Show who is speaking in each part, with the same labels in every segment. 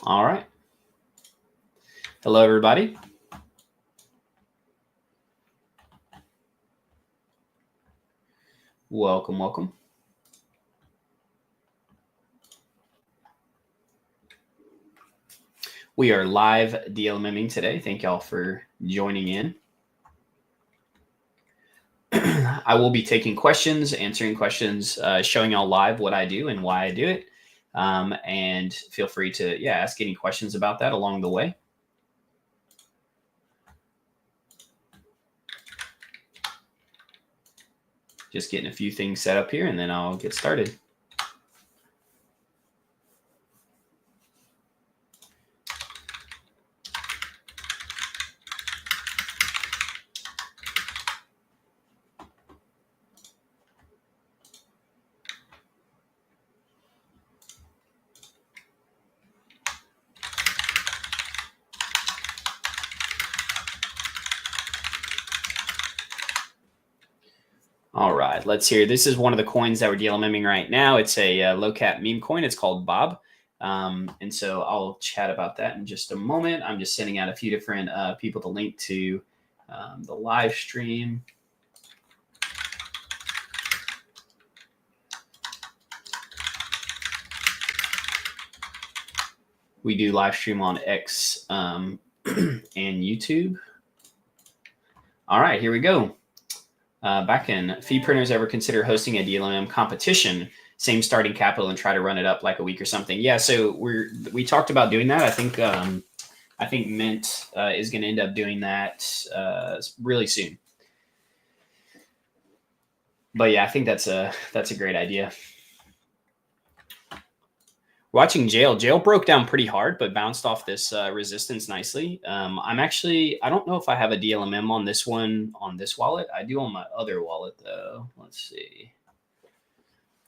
Speaker 1: All right. Hello, everybody. Welcome, welcome. We are live DLMMing today. Thank y'all for joining in. I will be taking questions, answering questions, showing y'all live what I do and why I do it. And feel free to, ask any questions about that along the way. Just getting a few things set up here and then I'll get started. All right, let's hear. This is one of the coins that we're DLMMing right now. It's a low cap meme coin. It's called Bob. And so I'll chat about that in just a moment. I'm just sending out a few different people the link to the live stream. We do live stream on X and YouTube. All right, here we go. Back in, fee printers ever consider hosting a DLMM competition, same starting capital, and try to run it up like a week or something? Yeah, so we talked about doing that. I think Mint is going to end up doing that really soon. But yeah, I think that's a great idea. Watching Jail broke down pretty hard, but bounced off this resistance nicely. I don't know if I have a DLMM on this one on this wallet. I do on my other wallet though. Let's see.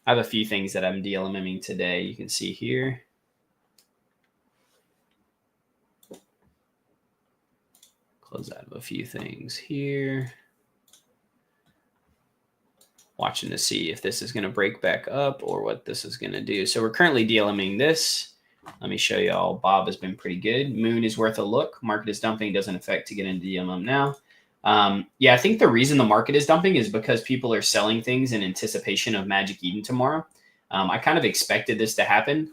Speaker 1: I have a few things that I'm DLMMing today. You can see here. Close out of a few things here. Watching to see if this is going to break back up or what this is going to do. So we're currently DLMing this. Let me show y'all. Bob has been pretty good. Moon is worth a look. Market is dumping. Doesn't affect to get into DLM now. I think the reason the market is dumping is because people are selling things in anticipation of Magic Eden tomorrow. I kind of expected this to happen.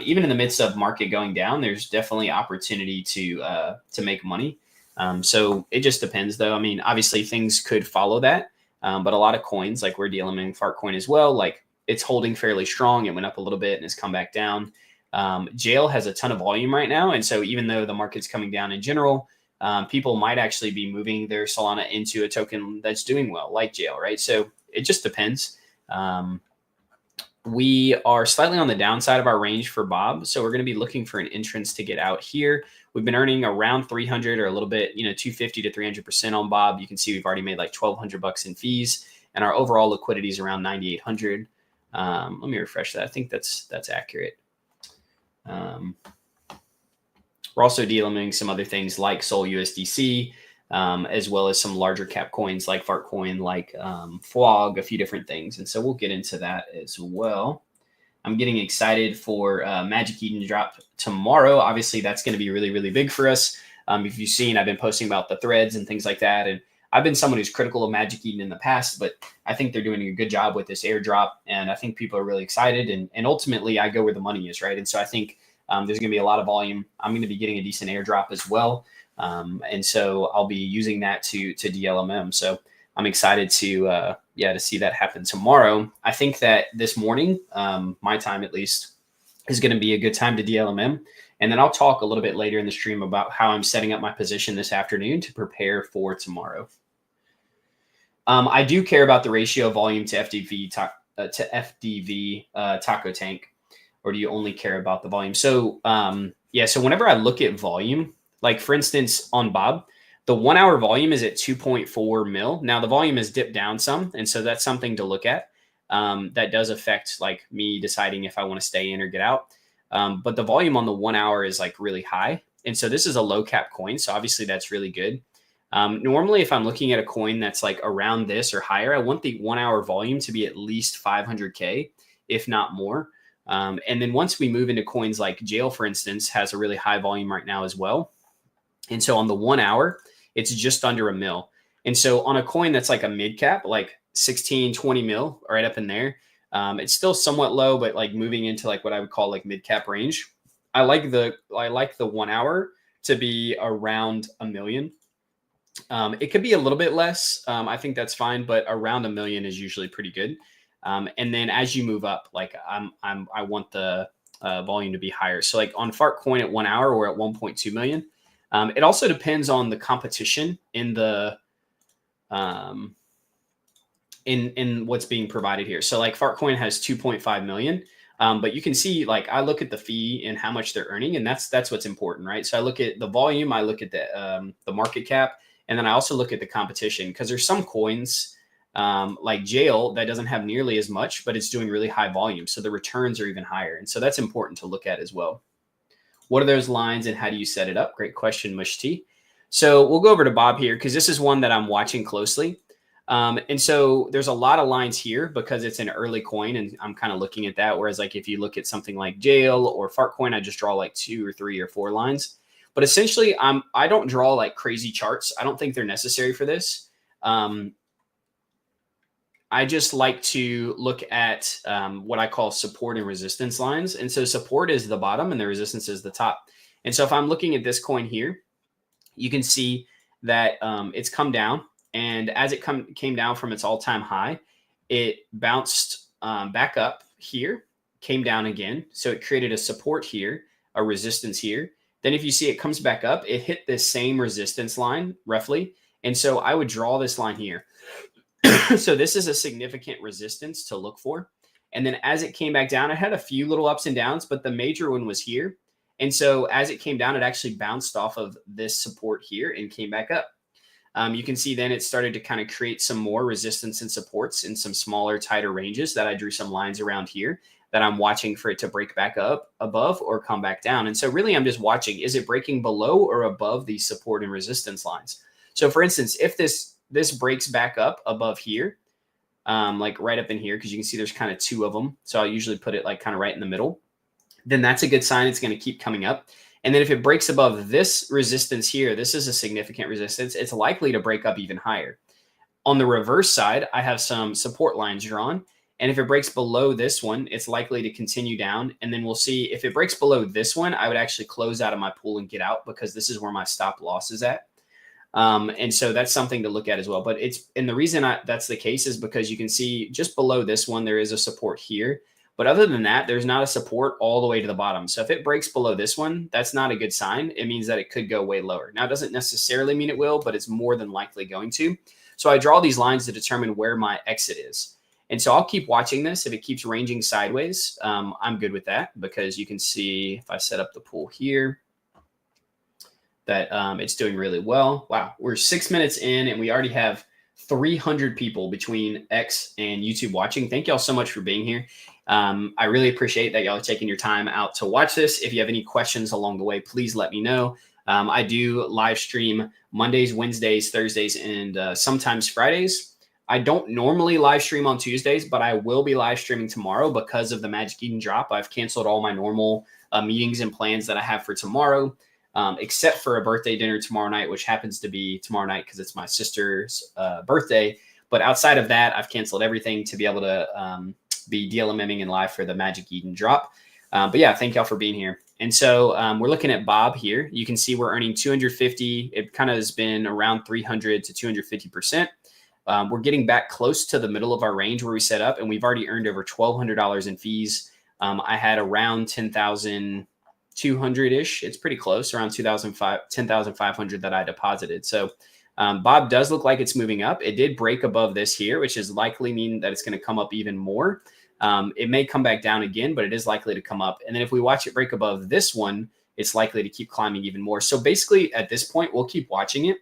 Speaker 1: Even in the midst of market going down, there's definitely opportunity to make money. So it just depends, though. I mean, obviously things could follow that. But a lot of coins, like we're DLMing Fartcoin as well, like it's holding fairly strong. It went up a little bit and has come back down. Jail has a ton of volume right now. And so even though the market's coming down in general, people might actually be moving their Solana into a token that's doing well, like Jail, right? So it just depends. We are slightly on the downside of our range for Bob. So we're going to be looking for an entrance to get out here. We've been earning around 300 or a little bit, 250 to 300% on Bob. You can see we've already made like $1,200 in fees, and our overall liquidity is around 9,800. Let me refresh that. I think that's accurate. We're also DLMing some other things like Sol USDC, as well as some larger cap coins like Fartcoin, like FWOG, a few different things. And so we'll get into that as well. I'm getting excited for Magic Eden to drop tomorrow. Obviously, that's going to be really, really big for us. If you've seen, I've been posting about the threads and things like that. And I've been someone who's critical of Magic Eden in the past, but I think they're doing a good job with this airdrop. And I think people are really excited. And ultimately, I go where the money is, right? And so I think there's going to be a lot of volume. I'm going to be getting a decent airdrop as well. And so I'll be using that to DLMM. So I'm excited to see that happen tomorrow. I think that this morning, my time at least, is going to be a good time to DLMM. And then I'll talk a little bit later in the stream about how I'm setting up my position this afternoon to prepare for tomorrow. I do care about the ratio of volume to FDV Taco Tank, or do you only care about the volume? So so whenever I look at volume, like for instance on Bob, the 1 hour volume is at 2.4 mil. Now the volume has dipped down some, and so that's something to look at. That does affect like me deciding if I want to stay in or get out. But the volume on the 1 hour is like really high, and so this is a low cap coin, so obviously that's really good. Normally, if I'm looking at a coin that's like around this or higher, I want the 1 hour volume to be at least 500K, if not more. And then once we move into coins like Jail, for instance, has a really high volume right now as well. And so on the 1 hour, it's just under a mil. And so on a coin that's like a mid cap, like 16, 20 mil, right up in there, it's still somewhat low, but like moving into like what I would call like mid cap range. I like the 1 hour to be around a million. It could be a little bit less. I think that's fine, but around a million is usually pretty good. And then as you move up, like I want the volume to be higher. So like on Fart Coin at 1 hour, we're at 1.2 million. It also depends on the competition in the in what's being provided here. So like Fartcoin has 2.5 million. But you can see, like, I look at the fee and how much they're earning, and that's what's important, right? So I look at the volume, I look at the market cap, and then I also look at the competition, because there's some coins like Jail that doesn't have nearly as much, but it's doing really high volume, so the returns are even higher, and so that's important to look at as well. What are those lines, and how do you set it up? Great question, Mushti. So we'll go over to Bob here, because this is one that I'm watching closely. And so there's a lot of lines here because it's an early coin, and I'm kind of looking at that. Whereas like if you look at something like Jail or Fartcoin, I just draw like 2 or 3 or 4 lines. But essentially, I don't draw like crazy charts. I don't think they're necessary for this. I just like to look at what I call support and resistance lines. And so support is the bottom and the resistance is the top. And so if I'm looking at this coin here, you can see that it's come down. And as it came down from its all-time high, it bounced back up here, came down again. So it created a support here, a resistance here. Then if you see it comes back up, it hit this same resistance line roughly. And so I would draw this line here. So this is a significant resistance to look for. And then as it came back down, it had a few little ups and downs, but the major one was here. And so as it came down, it actually bounced off of this support here and came back up. You can see then it started to kind of create some more resistance and supports in some smaller, tighter ranges that I drew some lines around here that I'm watching for it to break back up above or come back down. And so really I'm just watching, is it breaking below or above these support and resistance lines? So for instance, if this breaks back up above here, like right up in here, because you can see there's kind of 2 of them. So I'll usually put it like kind of right in the middle. Then that's a good sign it's going to keep coming up. And then if it breaks above this resistance here, this is a significant resistance, it's likely to break up even higher. On the reverse side, I have some support lines drawn. And if it breaks below this one, it's likely to continue down. And then we'll see if it breaks below this one, I would actually close out of my pool and get out, because this is where my stop loss is at. And so that's something to look at as well. But and the reason that's the case is because you can see just below this one, there is a support here. But other than that, there's not a support all the way to the bottom. So if it breaks below this one, that's not a good sign. It means that it could go way lower. Now, it doesn't necessarily mean it will, but it's more than likely going to. So I draw these lines to determine where my exit is. And so I'll keep watching this. If it keeps ranging sideways, I'm good with that, because you can see if I set up the pool here that it's doing really well. Wow, we're 6 minutes in and we already have 300 people between X and YouTube watching. Thank y'all so much for being here. I really appreciate that y'all are taking your time out to watch this. If you have any questions along the way, please let me know. I do live stream Mondays, Wednesdays, Thursdays, and sometimes Fridays. I don't normally live stream on Tuesdays, but I will be live streaming tomorrow because of the Magic Eden drop. I've canceled all my normal meetings and plans that I have for tomorrow, except for a birthday dinner tomorrow night, which happens to be tomorrow night because it's my sister's birthday. But outside of that, I've canceled everything to be able to be DLMMing and live for the Magic Eden drop. But yeah, thank y'all for being here. And so we're looking at Bob here. You can see we're earning 250. It kind of has been around 300 to 250%. We're getting back close to the middle of our range where we set up, and we've already earned over $1,200 in fees. I had around 10,200-ish. It's pretty close, around 10,500 that I deposited. So Bob does look like it's moving up. It did break above this here, which is likely mean that it's going to come up even more. It may come back down again, but it is likely to come up. And then if we watch it break above this one, it's likely to keep climbing even more. So basically at this point, we'll keep watching it.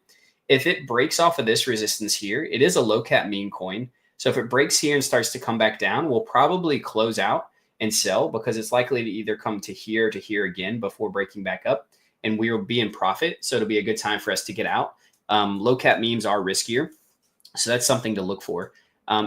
Speaker 1: If it breaks off of this resistance here, it is a low cap meme coin. So if it breaks here and starts to come back down, we'll probably close out and sell, because it's likely to either come to here again before breaking back up, and we will be in profit. So it'll be a good time for us to get out. Low cap memes are riskier, so that's something to look for.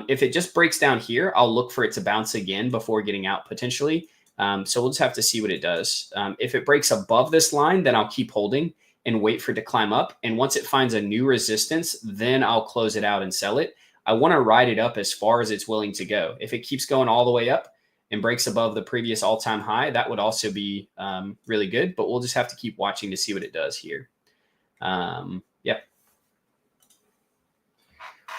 Speaker 1: If it just breaks down here, I'll look for it to bounce again before getting out potentially. So we'll just have to see what it does. If it breaks above this line, then I'll keep holding and wait for it to climb up. And once it finds a new resistance, then I'll close it out and sell it. I want to ride it up as far as it's willing to go. If it keeps going all the way up and breaks above the previous all-time high, that would also be really good. But we'll just have to keep watching to see what it does here. Yeah.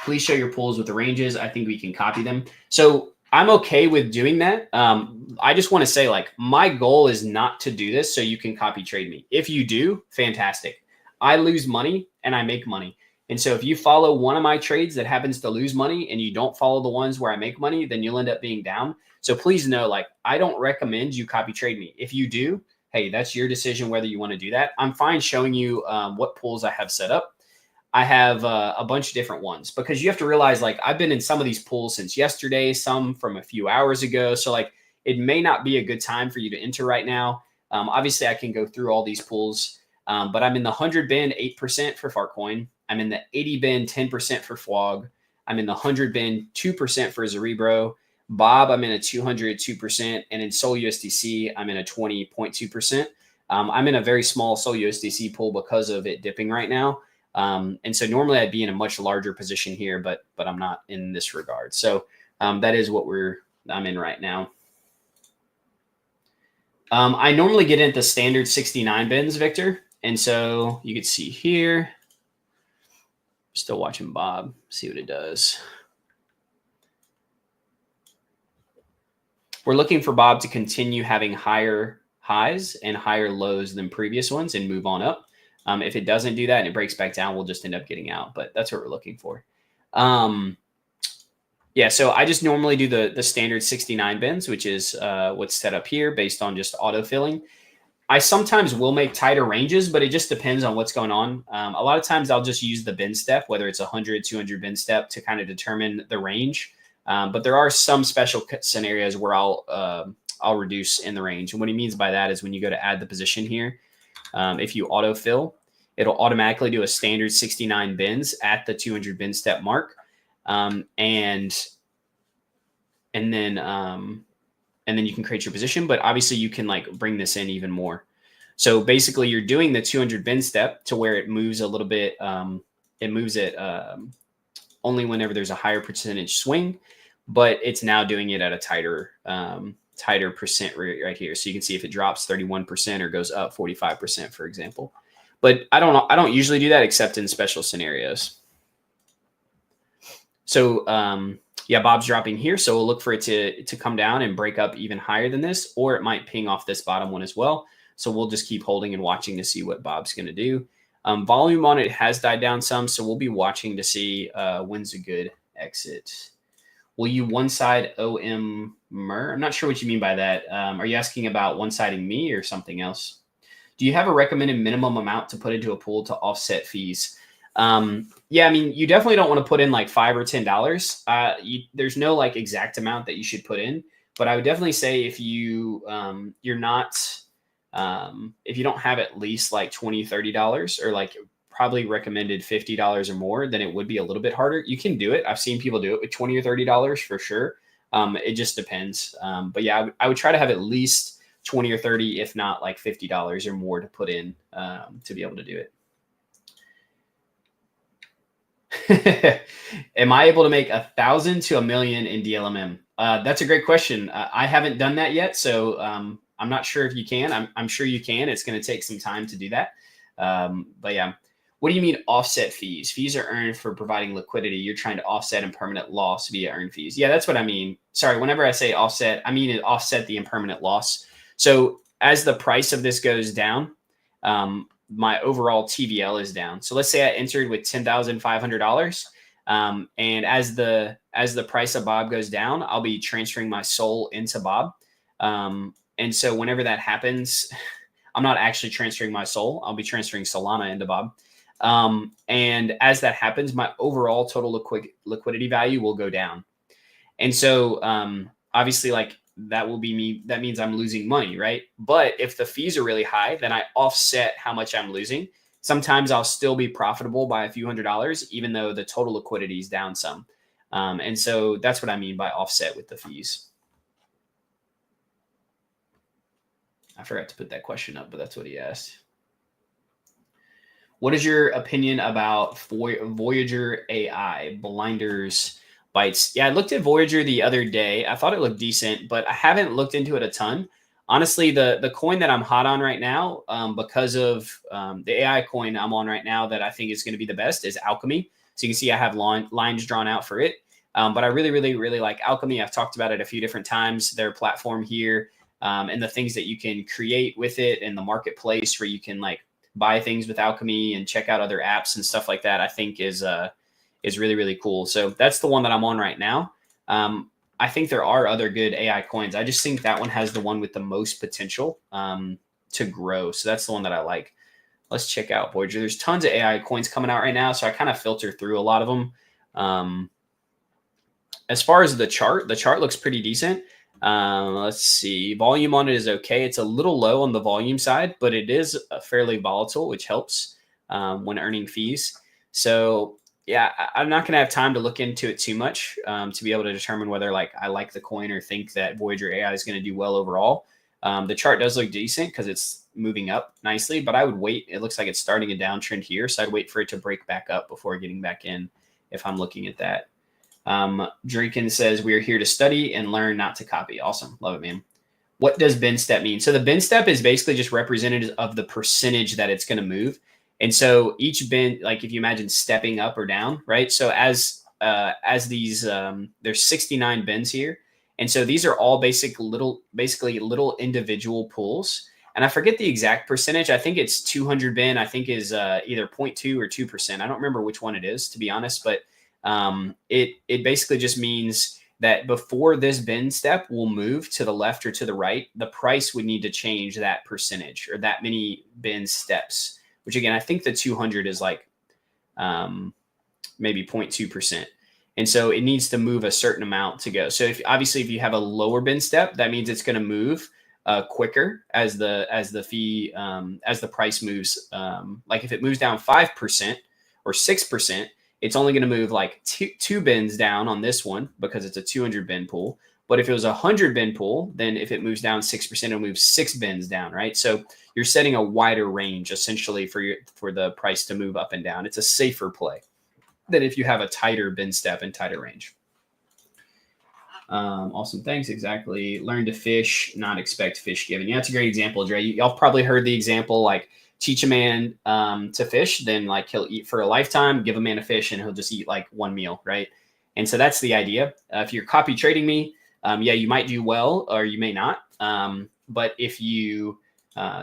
Speaker 1: Please show your pools with the ranges. I think we can copy them. So I'm okay with doing that. I just want to say, like, my goal is not to do this so you can copy trade me. If you do, fantastic. I lose money and I make money. And so if you follow one of my trades that happens to lose money and you don't follow the ones where I make money, then you'll end up being down. So please know, like, I don't recommend you copy trade me. If you do, hey, that's your decision whether you want to do that. I'm fine showing you what pools I have set up. I have a bunch of different ones because you have to realize, like, I've been in some of these pools since yesterday, some from a few hours ago. So, like, it may not be a good time for you to enter right now. Obviously, I can go through all these pools, but I'm in the 100 bin 8% for Fartcoin. I'm in the 80 bin 10% for FWOG. I'm in the 100 bin 2% for Cerebro. Bob, I'm in a 200 2%, and in Sol USDC, I'm in a 20.2%. I'm in a very small Sol USDC pool because of it dipping right now. And so normally I'd be in a much larger position here, but I'm not in this regard. So that is what I'm in right now. I normally get into standard 69 bins, Victor. And so you can see here, still watching Bob, see what it does. We're looking for Bob to continue having higher highs and higher lows than previous ones and move on up. If it doesn't do that and it breaks back down, we'll just end up getting out. But that's what we're looking for. Yeah, so I just normally do the standard 69 bins, which is what's set up here based on just autofilling. I sometimes will make tighter ranges, but it just depends on what's going on. A lot of times I'll just use the bin step, whether it's 100, 200 bin step to kind of determine the range. But there are some special scenarios where I'll reduce in the range. And what he means by that is when you go to add the position here, if you autofill, it'll automatically do a standard 69 bins at the 200 bin step mark. And then you can create your position, but obviously you can, like, bring this in even more. So basically you're doing the 200 bin step to where it moves a little bit. It moves it only whenever there's a higher percentage swing, but it's now doing it at a tighter percent right here. So you can see if it drops 31% or goes up 45%, for example. But I don't usually do that except in special scenarios. So yeah, Bob's dropping here. So we'll look for it to come down and break up even higher than this, or it might ping off this bottom one as well. So we'll just keep holding and watching to see what Bob's going to do. Volume on it has died down some, so we'll be watching to see when's a good exit. Will you one-side OM MER? I'm not sure what you mean by that. Are you asking about one-siding me or something else? Do you have a recommended minimum amount to put into a pool to offset fees? Yeah, I mean, you definitely don't want to put in like $5 or $10. There's no like exact amount that you should put in, but I would definitely say if you if you don't have at least like $20, $30 or like probably recommended $50 or more, then it would be a little bit harder. You can do it. I've seen people do it with $20 or $30 for sure. It just depends. But yeah, I would try to have at least 20 or 30, if not like $50 or more to put in to be able to do it. Am I able to make 1,000 to 1,000,000 in DLMM? That's a great question. I haven't done that yet, so I'm not sure if you can. I'm sure you can. It's going to take some time to do that. But yeah, what do you mean offset fees? Fees are earned for providing liquidity. You're trying to offset impermanent loss via earned fees. Yeah, that's what I mean. Sorry, whenever I say offset, I mean it offset the impermanent loss. So as the price of this goes down, my overall TVL is down. So let's say I entered with $10,500. And as the price of Bob goes down, I'll be transferring my SOL into Bob. And so whenever that happens, I'm not actually transferring my SOL. I'll be transferring Solana into Bob. And as that happens, my overall total liquidity value will go down. And so obviously, like, that will be me. That means I'm losing money, right? But if the fees are really high, then I offset how much I'm losing. Sometimes I'll still be profitable by a few $100s, even though the total liquidity is down some. And so that's what I mean by offset with the fees. I forgot to put that question up, but that's what he asked. What is your opinion about Voyager AI blinders bites? Yeah, I looked at Voyager the other day. I thought it looked decent, but I haven't looked into it a ton. Honestly, the coin that I'm hot on right now, because of the AI coin I'm on right now that I think is going to be the best is Alchemy. So you can see I have lines drawn out for it. But I really, really, really like Alchemy. I've talked about it a few different times. Their platform here, and the things that you can create with it in the marketplace where you can like buy things with Alchemy and check out other apps and stuff like that, I think is really, really cool. So that's the one that I'm on right now. I think there are other good AI coins. I just think that one has the one with the most potential to grow. So that's the one that I like. Let's check out Voyager. There's tons of AI coins coming out right now, so I kind of filter through a lot of them. As far as the chart looks pretty decent. Let's see. Volume on it is okay. It's a little low on the volume side, but it is fairly volatile, which helps when earning fees. So yeah, I'm not going to have time to look into it too much to be able to determine whether like I like the coin or think that Voyager AI is going to do well overall. The chart does look decent because it's moving up nicely, but I would wait. It looks like it's starting a downtrend here, so I'd wait for it to break back up before getting back in if I'm looking at that. Draken says, we are here to study and learn, not to copy. Awesome. Love it, man. What does bin step mean? So the bin step is basically just representative of the percentage that it's going to move. And so each bin, like if you imagine stepping up or down, right? So as these, there's 69 bins here. And so these are all basically little individual pools. And I forget the exact percentage. I think it's 200 bin, I think is either 0.2 or 2%. I don't remember which one it is, to be honest, but it basically just means that before this bin step will move to the left or to the right, the price would need to change that percentage or that many bin steps, which again, I think the 200 is like maybe 0.2%. And so it needs to move a certain amount to go. So obviously if you have a lower bin step, that means it's going to move quicker as the fee, as the price moves. Like if it moves down 5% or 6%, it's only going to move like two bins down on this one because it's a 200 bin pool. But if it was a 100 bin pool, then if it moves down 6%, it'll move 6 bins down, right? So you're setting a wider range essentially for the price to move up and down. It's a safer play than if you have a tighter bin step and tighter range. Awesome. Thanks. Exactly. Learn to fish, not expect fish given. Yeah, that's a great example, Dre. Y'all probably heard the example like, teach a man to fish, then like he'll eat for a lifetime, give a man a fish and he'll just eat like one meal, right? And so that's the idea. If you're copy trading me, yeah, you might do well or you may not. But if you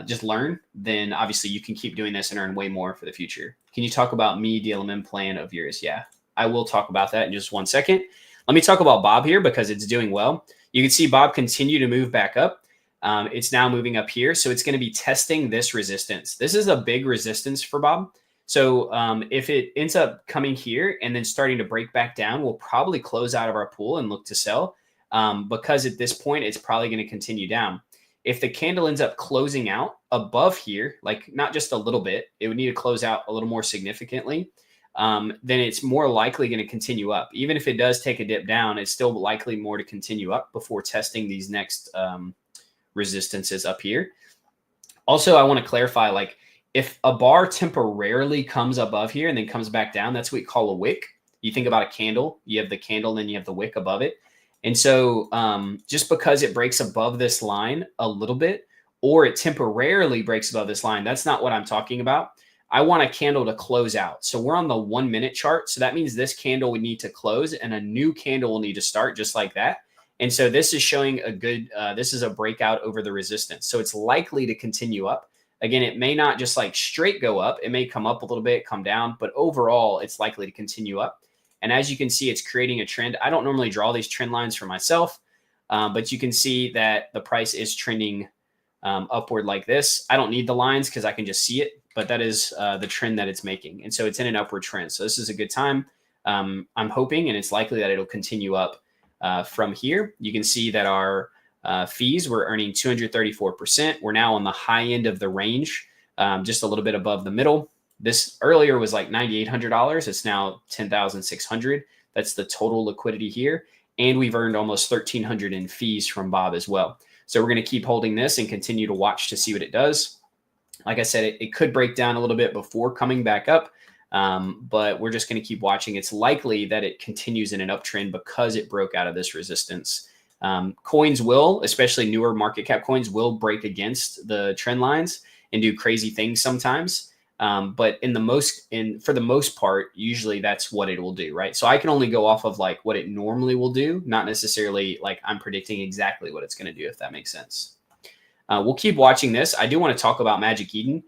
Speaker 1: just learn, then obviously you can keep doing this and earn way more for the future. Can you talk about me DLMM plan of yours? Yeah, I will talk about that in just 1 second. Let me talk about Bob here because it's doing well. You can see Bob continue to move back up. It's now moving up here. So it's going to be testing this resistance. This is a big resistance for Bob. So if it ends up coming here and then starting to break back down, we'll probably close out of our pool and look to sell because at this point, it's probably going to continue down. If the candle ends up closing out above here, like not just a little bit, it would need to close out a little more significantly. Then it's more likely going to continue up. Even if it does take a dip down, it's still likely more to continue up before testing these next resistances up here. Also, I want to clarify, like if a bar temporarily comes above here and then comes back down, that's what we call a wick. You think about a candle, you have the candle, then you have the wick above it. And so just because it breaks above this line a little bit, or it temporarily breaks above this line, that's not what I'm talking about. I want a candle to close out. So we're on the 1 minute chart. So that means this candle would need to close and a new candle will need to start just like that. And so this is showing a good, this is a breakout over the resistance. So it's likely to continue up. Again, it may not just like straight go up. It may come up a little bit, come down, but overall it's likely to continue up. And as you can see, it's creating a trend. I don't normally draw these trend lines for myself, but you can see that the price is trending upward like this. I don't need the lines because I can just see it, but that is the trend that it's making. And so it's in an upward trend. So this is a good time. I'm hoping, and it's likely that it'll continue up. From here, you can see that our fees were earning 234%. We're now on the high end of the range, just a little bit above the middle. This earlier was like $9,800. It's now $10,600. That's the total liquidity here. And we've earned almost $1,300 in fees from Bob as well. So we're going to keep holding this and continue to watch to see what it does. Like I said, it could break down a little bit before coming back up, but we're just going to keep watching. It's likely that it continues in an uptrend because it broke out of this resistance. Coins will, especially newer market cap coins, will break against the trend lines and do crazy things sometimes. But for the most part, usually that's what it will do, right? So I can only go off of like what it normally will do, not necessarily like I'm predicting exactly what it's going to do, if that makes sense. We'll keep watching this. I do want to talk about Magic Eden.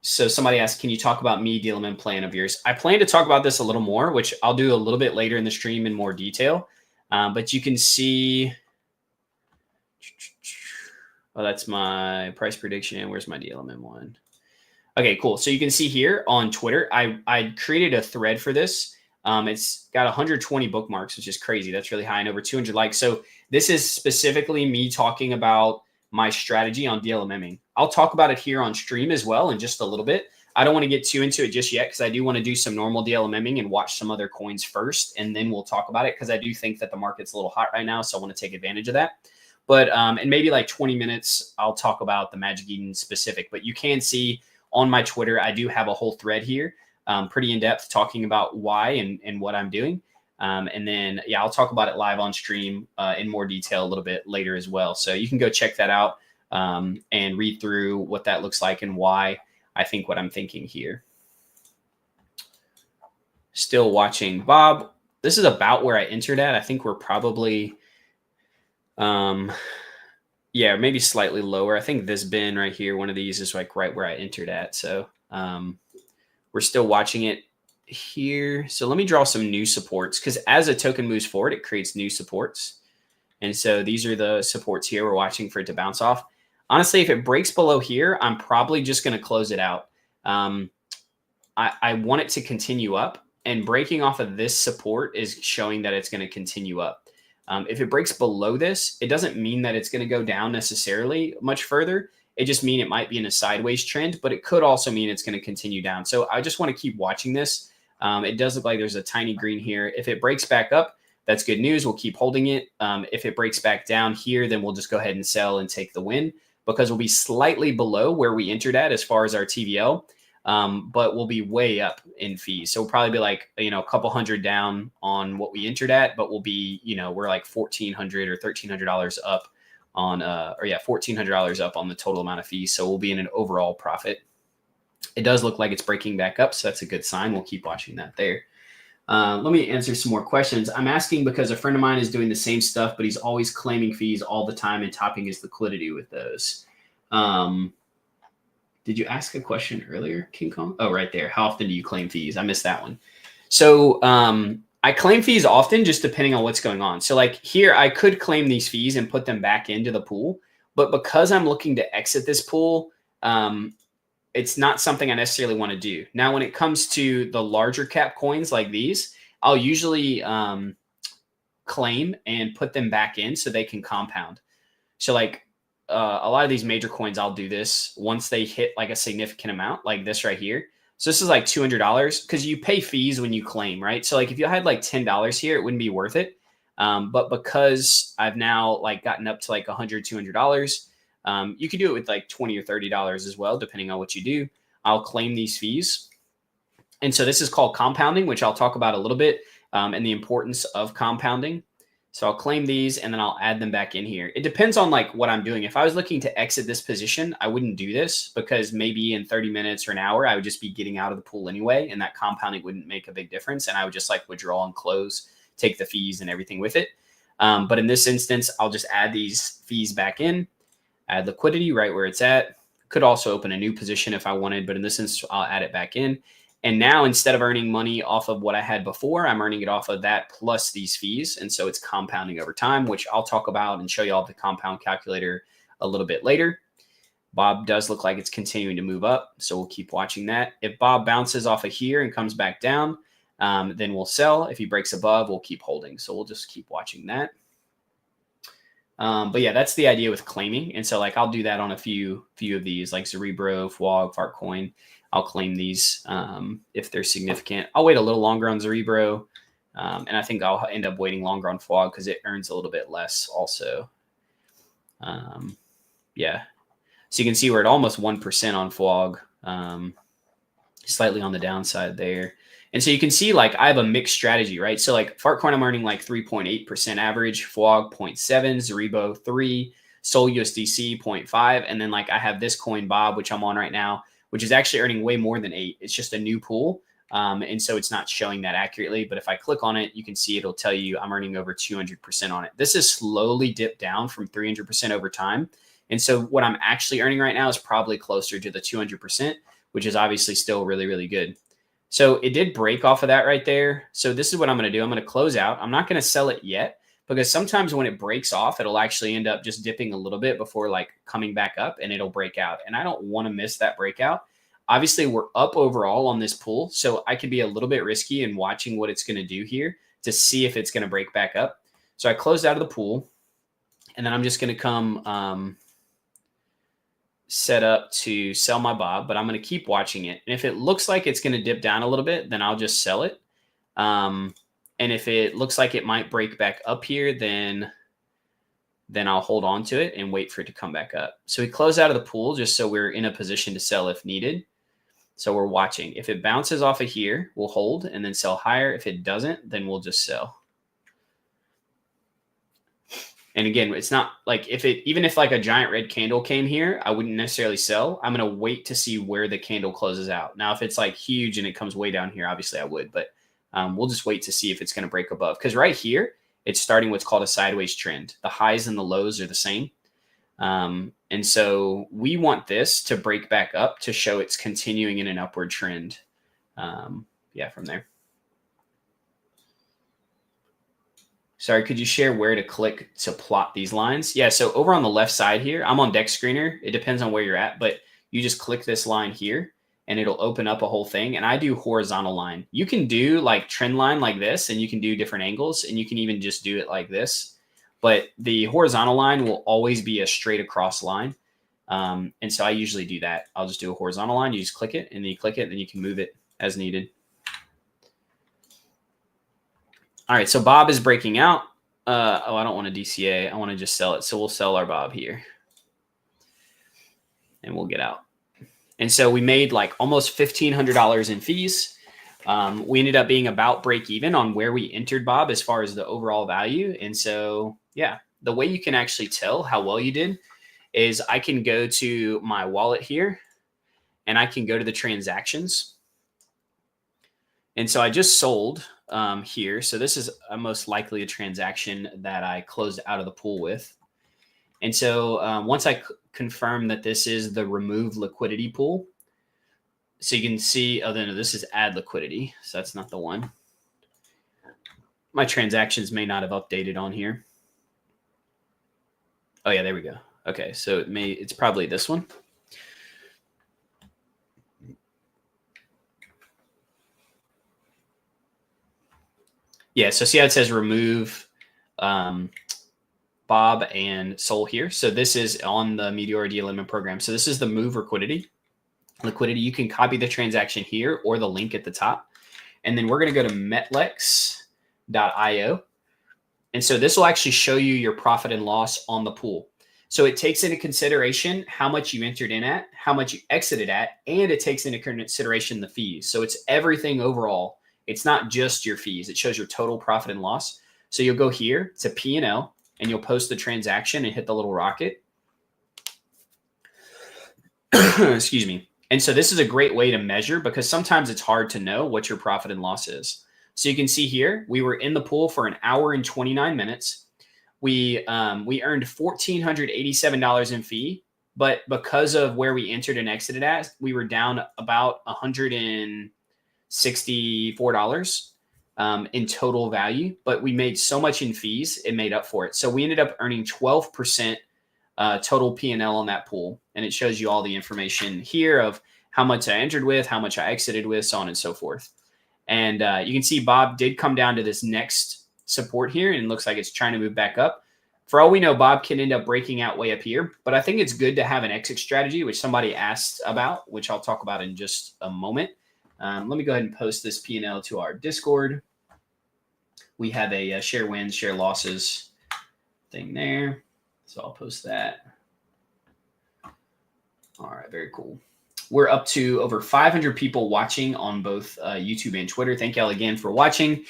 Speaker 1: So somebody asked, can you talk about me DLMM plan of yours? I plan to talk about this a little more, which I'll do a little bit later in the stream in more detail. But you can see, oh, that's my price prediction. Where's my DLMM one? Okay, cool. So you can see here on Twitter, I created a thread for this. It's got 120 bookmarks, which is crazy. That's really high, and over 200 likes. So this is specifically me talking about my strategy on DLMMing. I'll talk about it here on stream as well in just a little bit. I don't want to get too into it just yet because I do want to do some normal DLMMing and watch some other coins first, and then we'll talk about it because I do think that the market's a little hot right now, so I want to take advantage of that. But in maybe like 20 minutes, I'll talk about the Magic Eden specific. But you can see on my Twitter, I do have a whole thread here. Pretty in-depth talking about why and what I'm doing. And then, yeah, I'll talk about it live on stream in more detail a little bit later as well. So you can go check that out and read through what that looks like and why I think what I'm thinking here. Still watching Bob. This is about where I entered at. I think we're probably, yeah, maybe slightly lower. I think this bin right here, one of these is like right where I entered at. So, we're still watching it here. So let me draw some new supports because as a token moves forward, it creates new supports. And so these are the supports here. We're watching for it to bounce off. Honestly, if it breaks below here, I'm probably just going to close it out. I want it to continue up, and breaking off of this support is showing that it's going to continue up. If it breaks below this, it doesn't mean that it's going to go down necessarily much further. It just means it might be in a sideways trend, but it could also mean it's going to continue down. So I just want to keep watching this. It does look like there's a tiny green here. If it breaks back up, that's good news. We'll keep holding it. If it breaks back down here, then we'll just go ahead and sell and take the win because we'll be slightly below where we entered at as far as our TVL, but we'll be way up in fees. So we'll probably be like, a couple hundred down on what we entered at, but we'll be, we're like $1,400 or $1,300 up on $1,400 up on the total amount of fees. So we'll be in an overall profit. It does look like it's breaking back up, so that's a good sign. We'll keep watching that there. Let me answer some more questions. I'm asking because a friend of mine is doing the same stuff, but he's always claiming fees all the time and topping his liquidity with those. Did you ask a question earlier, King Kong? Oh, right there. How often do you claim fees? I missed that one. So I claim fees often just depending on what's going on. So like here, I could claim these fees and put them back into the pool. But because I'm looking to exit this pool, it's not something I necessarily want to do. Now, when it comes to the larger cap coins like these, I'll usually claim and put them back in so they can compound. So like a lot of these major coins, I'll do this once they hit like a significant amount like this right here. So this is like $200 because you pay fees when you claim, right? So like if you had like $10 here, it wouldn't be worth it. But because I've now like gotten up to like $100, $200, you could do it with like $20 or $30 as well, depending on what you do. I'll claim these fees. And so this is called compounding, which I'll talk about a little bit, and the importance of compounding. So I'll claim these and then I'll add them back in here. It depends on like what I'm doing. If I was looking to exit this position, I wouldn't do this because maybe in 30 minutes or an hour, I would just be getting out of the pool anyway. And that compounding wouldn't make a big difference. And I would just like withdraw and close, take the fees and everything with it. But in this instance, I'll just add these fees back in, add liquidity right where it's at. Could also open a new position if I wanted, but in this instance, I'll add it back in. And now instead of earning money off of what I had before, I'm earning it off of that plus these fees. And so it's compounding over time, which I'll talk about and show you all the compound calculator a little bit later. Bob does look like it's continuing to move up, so we'll keep watching that. If Bob bounces off of here and comes back down, then we'll sell. If he breaks above, we'll keep holding. So we'll just keep watching that. But yeah, that's the idea with claiming. And so like I'll do that on a few of these, like Cerebro, FWOG, Fartcoin. I'll claim these if they're significant. I'll wait a little longer on Cerebro. And I think I'll end up waiting longer on FWOG because it earns a little bit less also. Yeah. So you can see we're at almost 1% on FWOG, slightly on the downside there. And so you can see like I have a mixed strategy, right? So like Fartcoin, I'm earning like 3.8% average, FWOG 0.7, Zaribo 3, Sol USDC 0.5. And then like I have this coin Bob, which I'm on right now, which is actually earning way more than 8. It's just a new pool. And so it's not showing that accurately. But if I click on it, you can see it'll tell you I'm earning over 200% on it. This has slowly dipped down from 300% over time. And so what I'm actually earning right now is probably closer to the 200%, which is obviously still really, really good. So it did break off of that right there. So this is what I'm going to do. I'm going to close out. I'm not going to sell it yet because sometimes when it breaks off, it'll actually end up just dipping a little bit before like coming back up and it'll break out. And I don't want to miss that breakout. Obviously, we're up overall on this pool, so I could be a little bit risky in watching what it's going to do here to see if it's going to break back up. So I closed out of the pool, and then I'm just going to come set up to sell my Bob, but I'm going to keep watching it. And if it looks like it's going to dip down a little bit, then I'll just sell it. And if it looks like it might break back up here, then I'll hold on to it and wait for it to come back up. So we close out of the pool just so we're in a position to sell if needed. So we're watching. If it bounces off of here, we'll hold and then sell higher. If it doesn't, then we'll just sell. And again, it's not like even if like a giant red candle came here, I wouldn't necessarily sell. I'm going to wait to see where the candle closes out. Now, if it's like huge and it comes way down here, obviously I would, but we'll just wait to see if it's going to break above. Because right here, it's starting what's called a sideways trend. The highs and the lows are the same. And so we want this to break back up to show it's continuing in an upward trend. Yeah, from there. Sorry, could you share where to click to plot these lines? Yeah, so over on the left side here, I'm on Deck Screener. It depends on where you're at, but you just click this line here and it'll open up a whole thing. And I do horizontal line. You can do like trend line like this, and you can do different angles, and you can even just do it like this. But the horizontal line will always be a straight across line. And so I usually do that. I'll just do a horizontal line. You just click it, and then you click it, and then you can move it as needed. All right, so Bob is breaking out. Oh, I don't want a DCA. I want to just sell it. So we'll sell our Bob here. And we'll get out. And so we made like almost $1,500 in fees. We ended up being about break even on where we entered Bob as far as the overall value. And so, yeah, the way you can actually tell how well you did is I can go to my wallet here and I can go to the transactions. And so I just sold here. So this is most likely a transaction that I closed out of the pool with. And so once I confirm that this is the remove liquidity pool, so you can see, oh, no, this is add liquidity. So that's not the one. My transactions may not have updated on here. Oh yeah, there we go. Okay, so it's probably this one. Yeah, so see how it says remove Bob and Sol here. So this is on the Meteora DLMMing program. So this is the move liquidity. You can copy the transaction here or the link at the top. And then we're going to go to metlex.io. And so this will actually show you your profit and loss on the pool. So it takes into consideration how much you entered in at, how much you exited at, and it takes into consideration the fees. So it's everything overall. It's not just your fees. It shows your total profit and loss. So you'll go here to P&L and you'll post the transaction and hit the little rocket. Excuse me. And so this is a great way to measure because sometimes it's hard to know what your profit and loss is. So you can see here, we were in the pool for an hour and 29 minutes. We earned $1,487 in fee, but because of where we entered and exited at, we were down about $164 in total value, but we made so much in fees, it made up for it. So we ended up earning 12% total P&L on that pool. And it shows you all the information here of how much I entered with, how much I exited with, so on and so forth. And you can see Bob did come down to this next support here, and it looks like it's trying to move back up. For all we know, Bob can end up breaking out way up here, but I think it's good to have an exit strategy, which somebody asked about, which I'll talk about in just a moment. Let me go ahead and post this P&L to our Discord. we have a share wins, share losses thing there. So I'll post that. All right, very cool. We're up to over 500 people watching on both YouTube and Twitter. Thank y'all again for watching.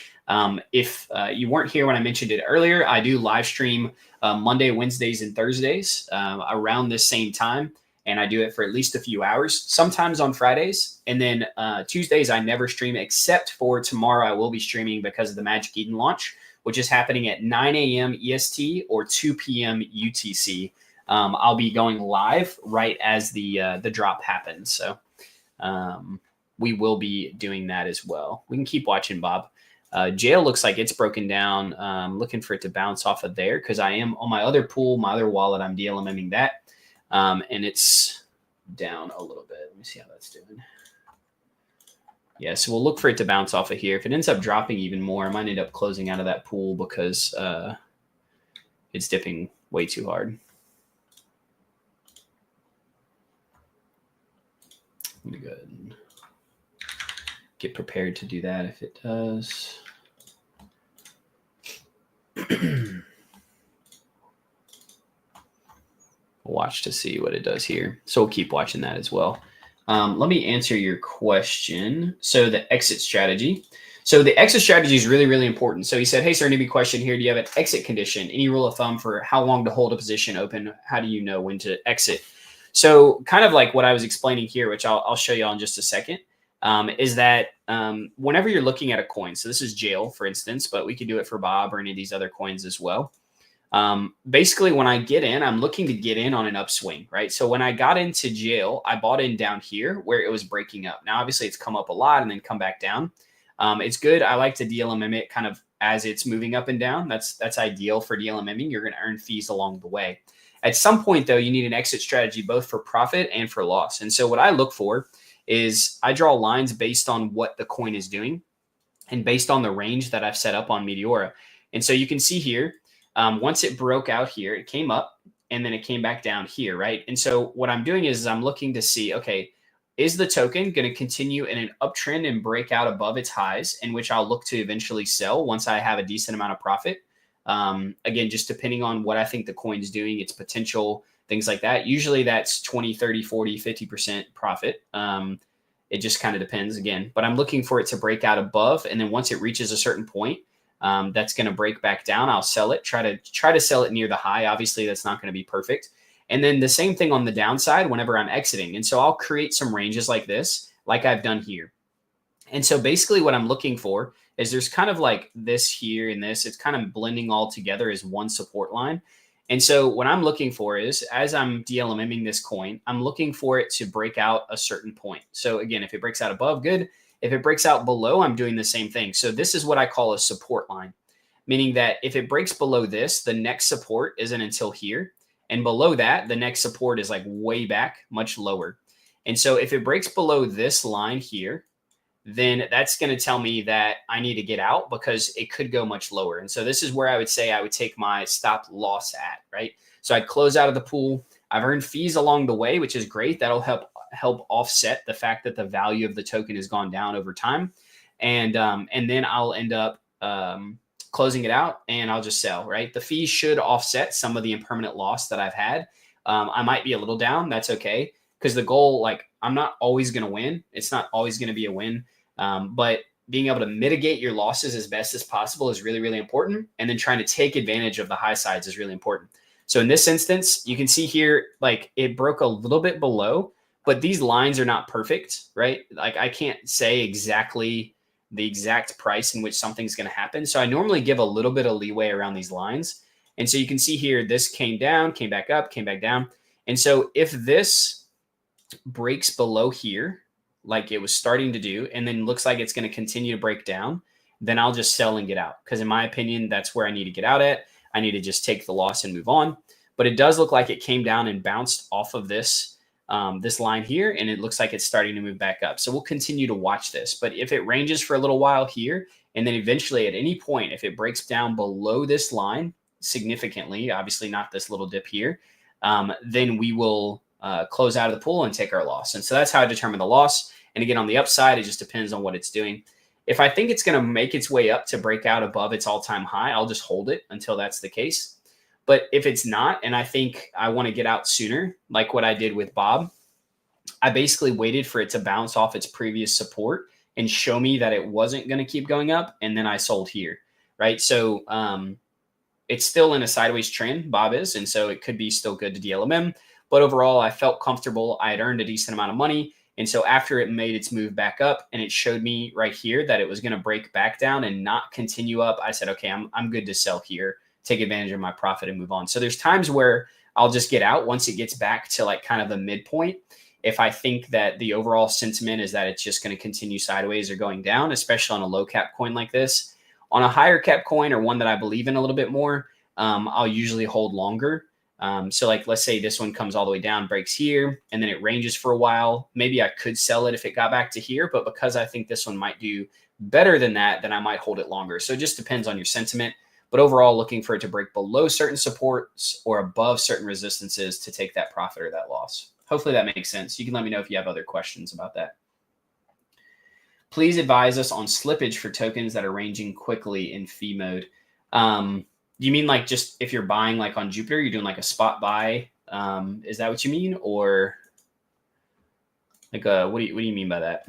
Speaker 1: If you weren't here when I mentioned it earlier, I do live stream Monday, Wednesdays, and Thursdays around this same time. And I do it for at least a few hours, sometimes on Fridays. And then Tuesdays, I never stream except for tomorrow. I will be streaming because of the Magic Eden launch, which is happening at 9 a.m. EST or 2 p.m. UTC. I'll be going live right as the drop happens. So we will be doing that as well. We can keep watching, Bob. Jail looks like it's broken down. Looking for it to bounce off of there because I am on my other pool, my other wallet. I'm DLMMing that. And it's down a little bit. Let me see how that's doing. Yeah, so we'll look for it to bounce off of here. If it ends up dropping even more, I might end up closing out of that pool because it's dipping way too hard. I'm going to go ahead and get prepared to do that if it does. Watch to see what it does here. So we'll keep watching that as well. Let me answer your question. So the exit strategy. So the exit strategy is really, really important. So he said, hey, sir, newbie question here. Do you have an exit condition? Any rule of thumb for how long to hold a position open? How do you know when to exit? So kind of like what I was explaining here, which I'll show you in just a second, is that whenever you're looking at a coin, so this is jail, for instance, but we could do it for Bob or any of these other coins as well. Basically, when I get in, I'm looking to get in on an upswing, right? So when I got into jail, I bought in down here where it was breaking up. Now, obviously, it's come up a lot and then come back down. It's good. I like to DLMM it kind of as it's moving up and down. That's ideal for DLMMing. You're going to earn fees along the way. At some point, though, you need an exit strategy both for profit and for loss. And so what I look for is I draw lines based on what the coin is doing and based on the range that I've set up on Meteora. And so you can see here, once it broke out here, it came up and then it came back down here, right? And so what I'm doing is I'm looking to see, okay, is the token going to continue in an uptrend and break out above its highs, in which I'll look to eventually sell once I have a decent amount of profit? Again, just depending on what I think the coin's doing, its potential, things like that. Usually that's 20, 30, 40, 50% profit. It just kind of depends again, but I'm looking for it to break out above. And then once it reaches a certain point, that's going to break back down. I'll sell it, try to sell it near the high. Obviously that's not going to be perfect. And then the same thing on the downside whenever I'm exiting. And so I'll create some ranges like this, like I've done here. And so basically what I'm looking for is there's kind of like this here and this, it's kind of blending all together as one support line. And so what I'm looking for is, as I'm DLMMing this coin, I'm looking for it to break out a certain point. So again, if it breaks out above, good. If it breaks out below, I'm doing the same thing. So this is what I call a support line, meaning that if it breaks below this, the next support isn't until here. And below that, the next support is like way back, much lower. And so if it breaks below this line here, then that's going to tell me that I need to get out because it could go much lower. And so this is where I would say I would take my stop loss at, right? So I'd close out of the pool. I've earned fees along the way, which is great. That'll help offset the fact that the value of the token has gone down over time. And then I'll end up closing it out and I'll just sell, right? The fees should offset some of the impermanent loss that I've had. I might be a little down. That's okay. Because the goal, like, I'm not always going to win. It's not always going to be a win. But being able to mitigate your losses as best as possible is really, really important. And then trying to take advantage of the high sides is really important. So in this instance, you can see here, like, it broke a little bit below, but these lines are not perfect, right? Like, I can't say exactly the exact price in which something's going to happen. So I normally give a little bit of leeway around these lines. And so you can see here, this came down, came back up, came back down. And so if this breaks below here, like it was starting to do, and then looks like it's going to continue to break down, then I'll just sell and get out. Because in my opinion, that's where I need to get out at. I need to just take the loss and move on. But it does look like it came down and bounced off of this this line here, and it looks like it's starting to move back up. So we'll continue to watch this. But if it ranges for a little while here, and then eventually at any point, if it breaks down below this line significantly, obviously not this little dip here, then we will close out of the pool and take our loss. And so that's how I determine the loss. And again, on the upside, it just depends on what it's doing. If I think it's going to make its way up to break out above its all-time high, I'll just hold it until that's the case. But if it's not, and I think I want to get out sooner, like what I did with Bob, I basically waited for it to bounce off its previous support and show me that it wasn't going to keep going up. And then I sold here, right? So it's still in a sideways trend, Bob is. And so it could be still good to DLMM. But overall, I felt comfortable. I had earned a decent amount of money. And so after it made its move back up and it showed me right here that it was going to break back down and not continue up, I said, okay, I'm good to sell here, take advantage of my profit and move on. So there's times where I'll just get out once it gets back to like kind of the midpoint. If I think that the overall sentiment is that it's just going to continue sideways or going down, especially on a low cap coin like this. On a higher cap coin or one that I believe in a little bit more, I'll usually hold longer. So like, let's say this one comes all the way down, breaks here, and then it ranges for a while. Maybe I could sell it if it got back to here, but because I think this one might do better than that, then I might hold it longer. So it just depends on your sentiment. But overall, looking for it to break below certain supports or above certain resistances to take that profit or that loss. Hopefully that makes sense. You can let me know if you have other questions about that. Please advise us on slippage for tokens that are ranging quickly in fee mode. You mean like just if you're buying like on Jupiter, you're doing like a spot buy? Is that what you mean? Or like what do you mean by that?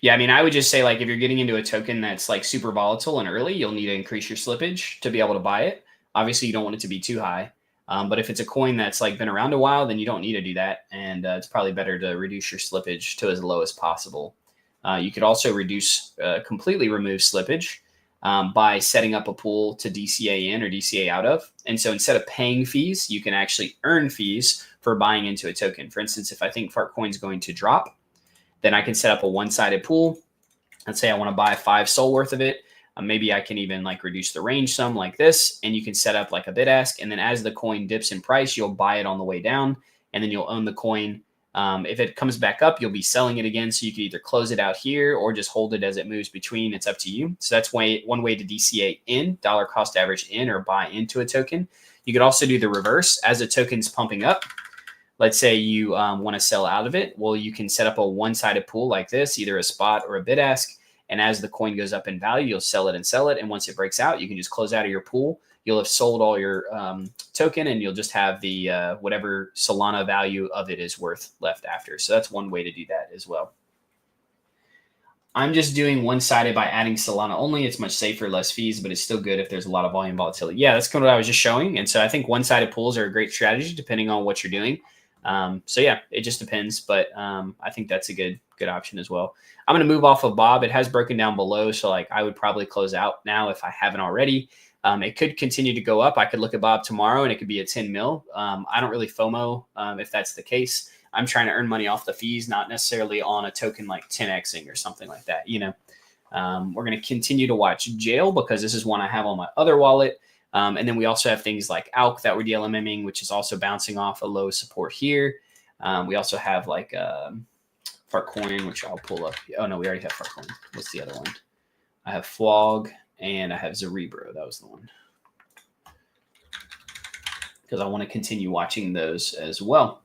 Speaker 1: Yeah, I mean, I would just say like if you're getting into a token that's like super volatile and early, you'll need to increase your slippage to be able to buy it. Obviously, you don't want it to be too high. But if it's a coin that's like been around a while, then you don't need to do that. And it's probably better to reduce your slippage to as low as possible. You could also completely remove slippage by setting up a pool to DCA in or DCA out of. And so instead of paying fees, you can actually earn fees for buying into a token. For instance, if I think Fartcoin is going to drop, then I can set up a one-sided pool. Let's say I want to buy 5 SOL worth of it. Maybe I can even like reduce the range some like this, and you can set up like a bid ask. And then as the coin dips in price, you'll buy it on the way down, and then you'll own the coin. If it comes back up, you'll be selling it again. So you can either close it out here or just hold it as it moves between. It's up to you. So that's one way to DCA in, dollar cost average in, or buy into a token. You could also do the reverse. As a token's pumping up, let's say you want to sell out of it. Well, you can set up a one-sided pool like this, either a spot or a bid ask. And as the coin goes up in value, you'll sell it and sell it. And once it breaks out, you can just close out of your pool. You'll have sold all your token, and you'll just have the whatever Solana value of it is worth left after. So that's one way to do that as well. I'm just doing one-sided by adding Solana only. It's much safer, less fees, but it's still good if there's a lot of volume volatility. Yeah, that's kind of what I was just showing. And so I think one-sided pools are a great strategy depending on what you're doing. So yeah, it just depends, but I think that's a good option as well. I'm going to move off of Bob. It has broken down below, so like I would probably close out now if I haven't already. It could continue to go up. I could look at Bob tomorrow and it could be a 10 mil. I don't really FOMO if that's the case. I'm trying to earn money off the fees, not necessarily on a token like 10xing or something like that. You know, we're going to continue to watch Jail because this is one I have on my other wallet. And then we also have things like ALK that we're DLMMing, which is also bouncing off a low support here. We also have like Fartcoin, which I'll pull up. Oh, no, we already have Fartcoin. What's the other one? I have Flog and I have Cerebro. That was the one. Because I want to continue watching those as well.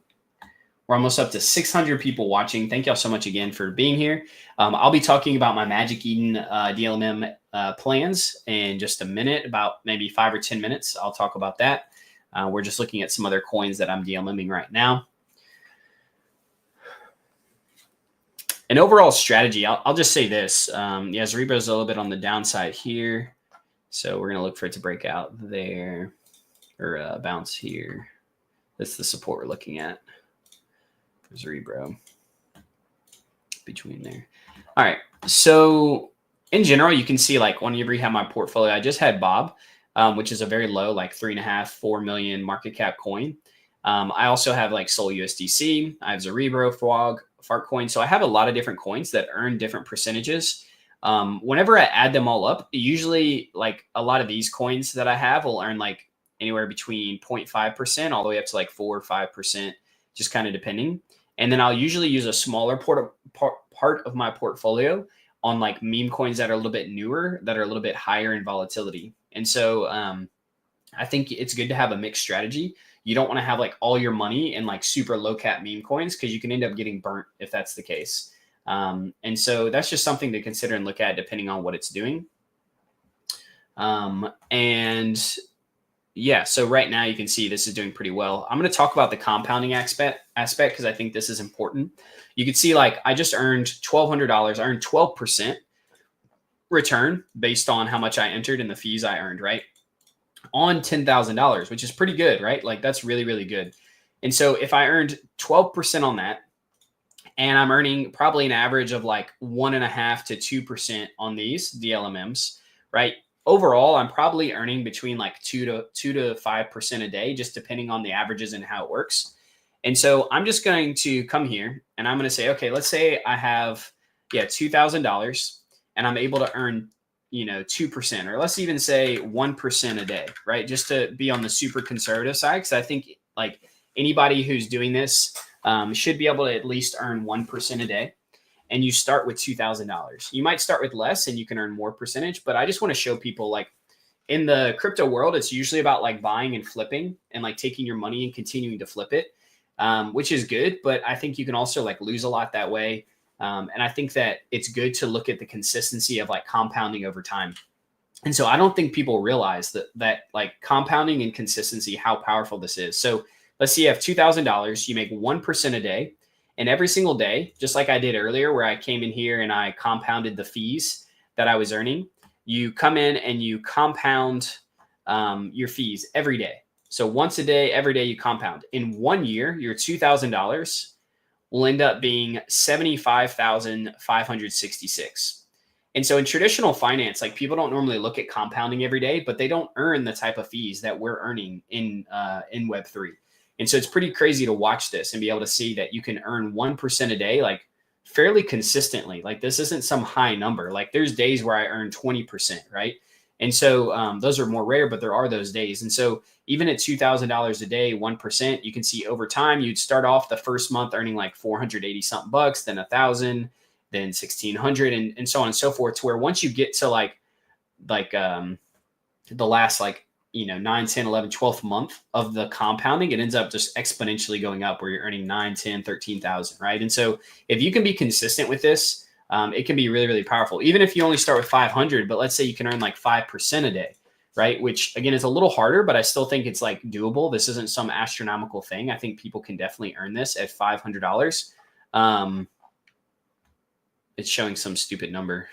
Speaker 1: We're almost up to 600 people watching. Thank y'all so much again for being here. I'll be talking about my Magic Eden DLMM plans in just a minute, about maybe 5 or 10 minutes. I'll talk about that. We're just looking at some other coins that I'm DLMMing right now. An overall strategy, I'll just say this. Yeah, Cerebro is a little bit on the downside here. So we're going to look for it to break out there or bounce here. That's the support we're looking at. Cerebro between there. All right. So in general, you can see like whenever you have my portfolio, I just had Bob, which is a very low, like 3.5, 4 million market cap coin. I also have like Sol USDC. I have Cerebro, Frog, Fartcoin. So I have a lot of different coins that earn different percentages. Whenever I add them all up, usually like a lot of these coins that I have will earn like anywhere between 0.5% all the way up to like 4 or 5%, just kind of depending. And then I'll usually use a smaller part of my portfolio on like meme coins that are a little bit newer, that are a little bit higher in volatility. And so I think it's good to have a mixed strategy. You don't want to have like all your money in like super low cap meme coins because you can end up getting burnt if that's the case. And so that's just something to consider and look at depending on what it's doing. And yeah, so right now you can see this is doing pretty well. I'm going to talk about the compounding aspect because I think this is important. You can see like I just earned $1,200. I earned 12% return based on how much I entered and the fees I earned, right? On $10,000, which is pretty good, right? Like that's really, really good. And so if I earned 12% on that, and I'm earning probably an average of like 1.5 to 2% on these DLMMs, right? Overall, I'm probably earning between like 2 to 5% a day, just depending on the averages and how it works. And so I'm just going to come here and I'm going to say, okay, let's say I have, $2,000 and I'm able to earn, 2%, or let's even say 1% a day, right? Just to be on the super conservative side. Cause I think like anybody who's doing this should be able to at least earn 1% a day. And you start with $2,000. You might start with less and you can earn more percentage, but I just want to show people like in the crypto world, it's usually about like buying and flipping and like taking your money and continuing to flip it, which is good. But I think you can also like lose a lot that way. And I think that it's good to look at the consistency of like compounding over time. And so I don't think people realize that like compounding and consistency, how powerful this is. So let's say you have $2,000, you make 1% a day. And every single day, just like I did earlier, where I came in here and I compounded the fees that I was earning, you come in and you compound your fees every day. So once a day, every day you compound. In 1 year, your $2,000 will end up being $75,566. And so in traditional finance, like people don't normally look at compounding every day, but they don't earn the type of fees that we're earning in Web3. And so it's pretty crazy to watch this and be able to see that you can earn 1% a day, like fairly consistently. Like this isn't some high number. Like there's days where I earn 20%, right? And so those are more rare, but there are those days. And so even at $2,000 a day, 1%, you can see over time, you'd start off the first month earning like 480 something bucks, then 1,000, then 1,600 and so on and so forth, to where once you get to like the last 9, 10, 11, 12th month of the compounding, it ends up just exponentially going up where you're earning 9, 10, 13,000, right? And so if you can be consistent with this, it can be really, really powerful. Even if you only start with 500, but let's say you can earn like 5% a day, right? Which again is a little harder, but I still think it's like doable. This isn't some astronomical thing. I think people can definitely earn this at $500. It's showing some stupid number.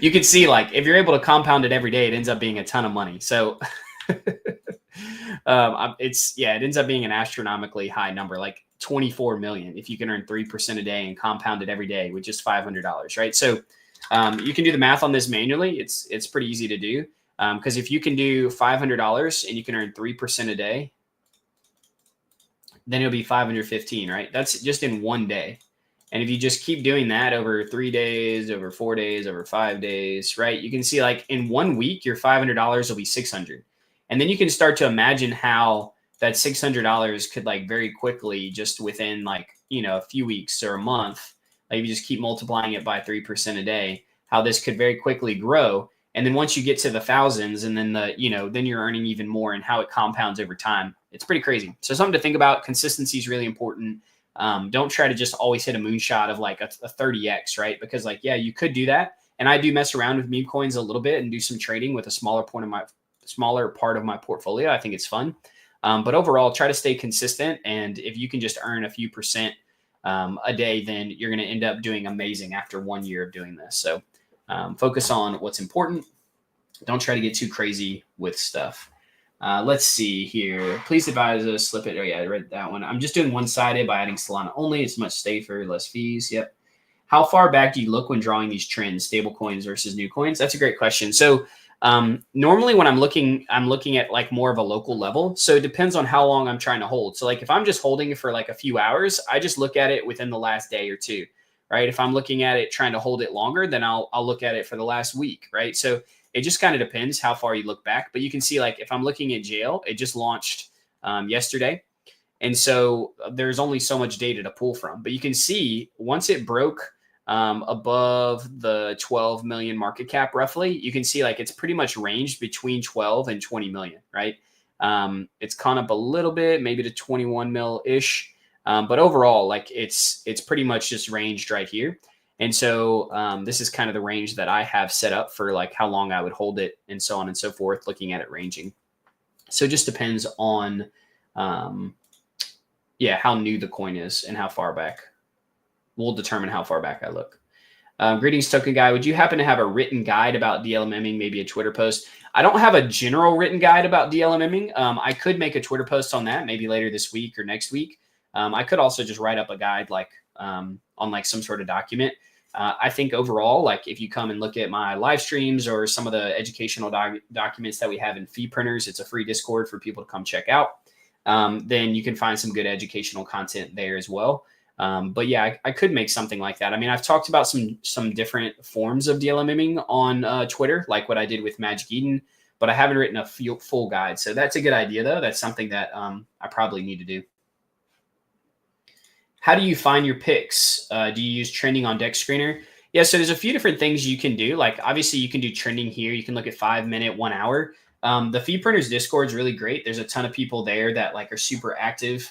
Speaker 1: You can see like if you're able to compound it every day, it ends up being a ton of money. So it ends up being an astronomically high number, like 24 million if you can earn 3% a day and compound it every day with just $500, right? So you can do the math on this manually. It's pretty easy to do because if you can do $500 and you can earn 3% a day, then it'll be 515, right? That's just in 1 day. And if you just keep doing that over 3 days, over 4 days, over 5 days, right? You can see like in 1 week, your $500 will be 600. And then you can start to imagine how that $600 could like very quickly, just within like, a few weeks or a month, like you just keep multiplying it by 3% a day, how this could very quickly grow. And then once you get to the thousands and then then you're earning even more, and how it compounds over time. It's pretty crazy. So something to think about. Consistency is really important. Don't try to just always hit a moonshot of like a 30x, right? Because you could do that. And I do mess around with meme coins a little bit and do some trading with a smaller part of my portfolio. I think it's fun. But overall, try to stay consistent. And if you can just earn a few percent a day, then you're going to end up doing amazing after 1 year of doing this. So focus on what's important. Don't try to get too crazy with stuff. Let's see here. Please advise us, slip it. Oh yeah, I read that one. I'm just doing one-sided by adding Solana only. It's much safer, less fees. Yep. How far back do you look when drawing these trends, stable coins versus new coins? That's a great question. So normally when I'm looking at like more of a local level. So it depends on how long I'm trying to hold. So like if I'm just holding it for like a few hours, I just look at it within the last day or two, right? If I'm looking at it trying to hold it longer, then I'll look at it for the last week, right? So it just kind of depends how far you look back. But you can see like if I'm looking at jail, it just launched yesterday. And so there's only so much data to pull from. But you can see once it broke above the 12 million market cap roughly, you can see like it's pretty much ranged between 12 and 20 million, right? It's gone up a little bit, maybe to 21 mil ish. But overall, like it's pretty much just ranged right here. And so this is kind of the range that I have set up for like how long I would hold it and so on and so forth, looking at it ranging. So it just depends on, how new the coin is and how far back. Will determine how far back I look. Greetings, Token Guy. Would you happen to have a written guide about DLMMing, maybe a Twitter post? I don't have a general written guide about DLMMing. I could make a Twitter post on that maybe later this week or next week. I could also just write up a guide like on like some sort of document. I think overall, like if you come and look at my live streams or some of the educational documents that we have in fee printers, it's a free Discord for people to come check out. Then you can find some good educational content there as well. But yeah, I could make something like that. I mean, I've talked about some different forms of DLMMing on Twitter, like what I did with Magic Eden, but I haven't written a full guide. So that's a good idea, though. That's something that I probably need to do. How do you find your picks? Do you use trending on Deck Screener? Yeah, so there's a few different things you can do. Like obviously you can do trending here. You can look at 5 minute, 1 hour. The Fee Printers Discord is really great. There's a ton of people there that like are super active.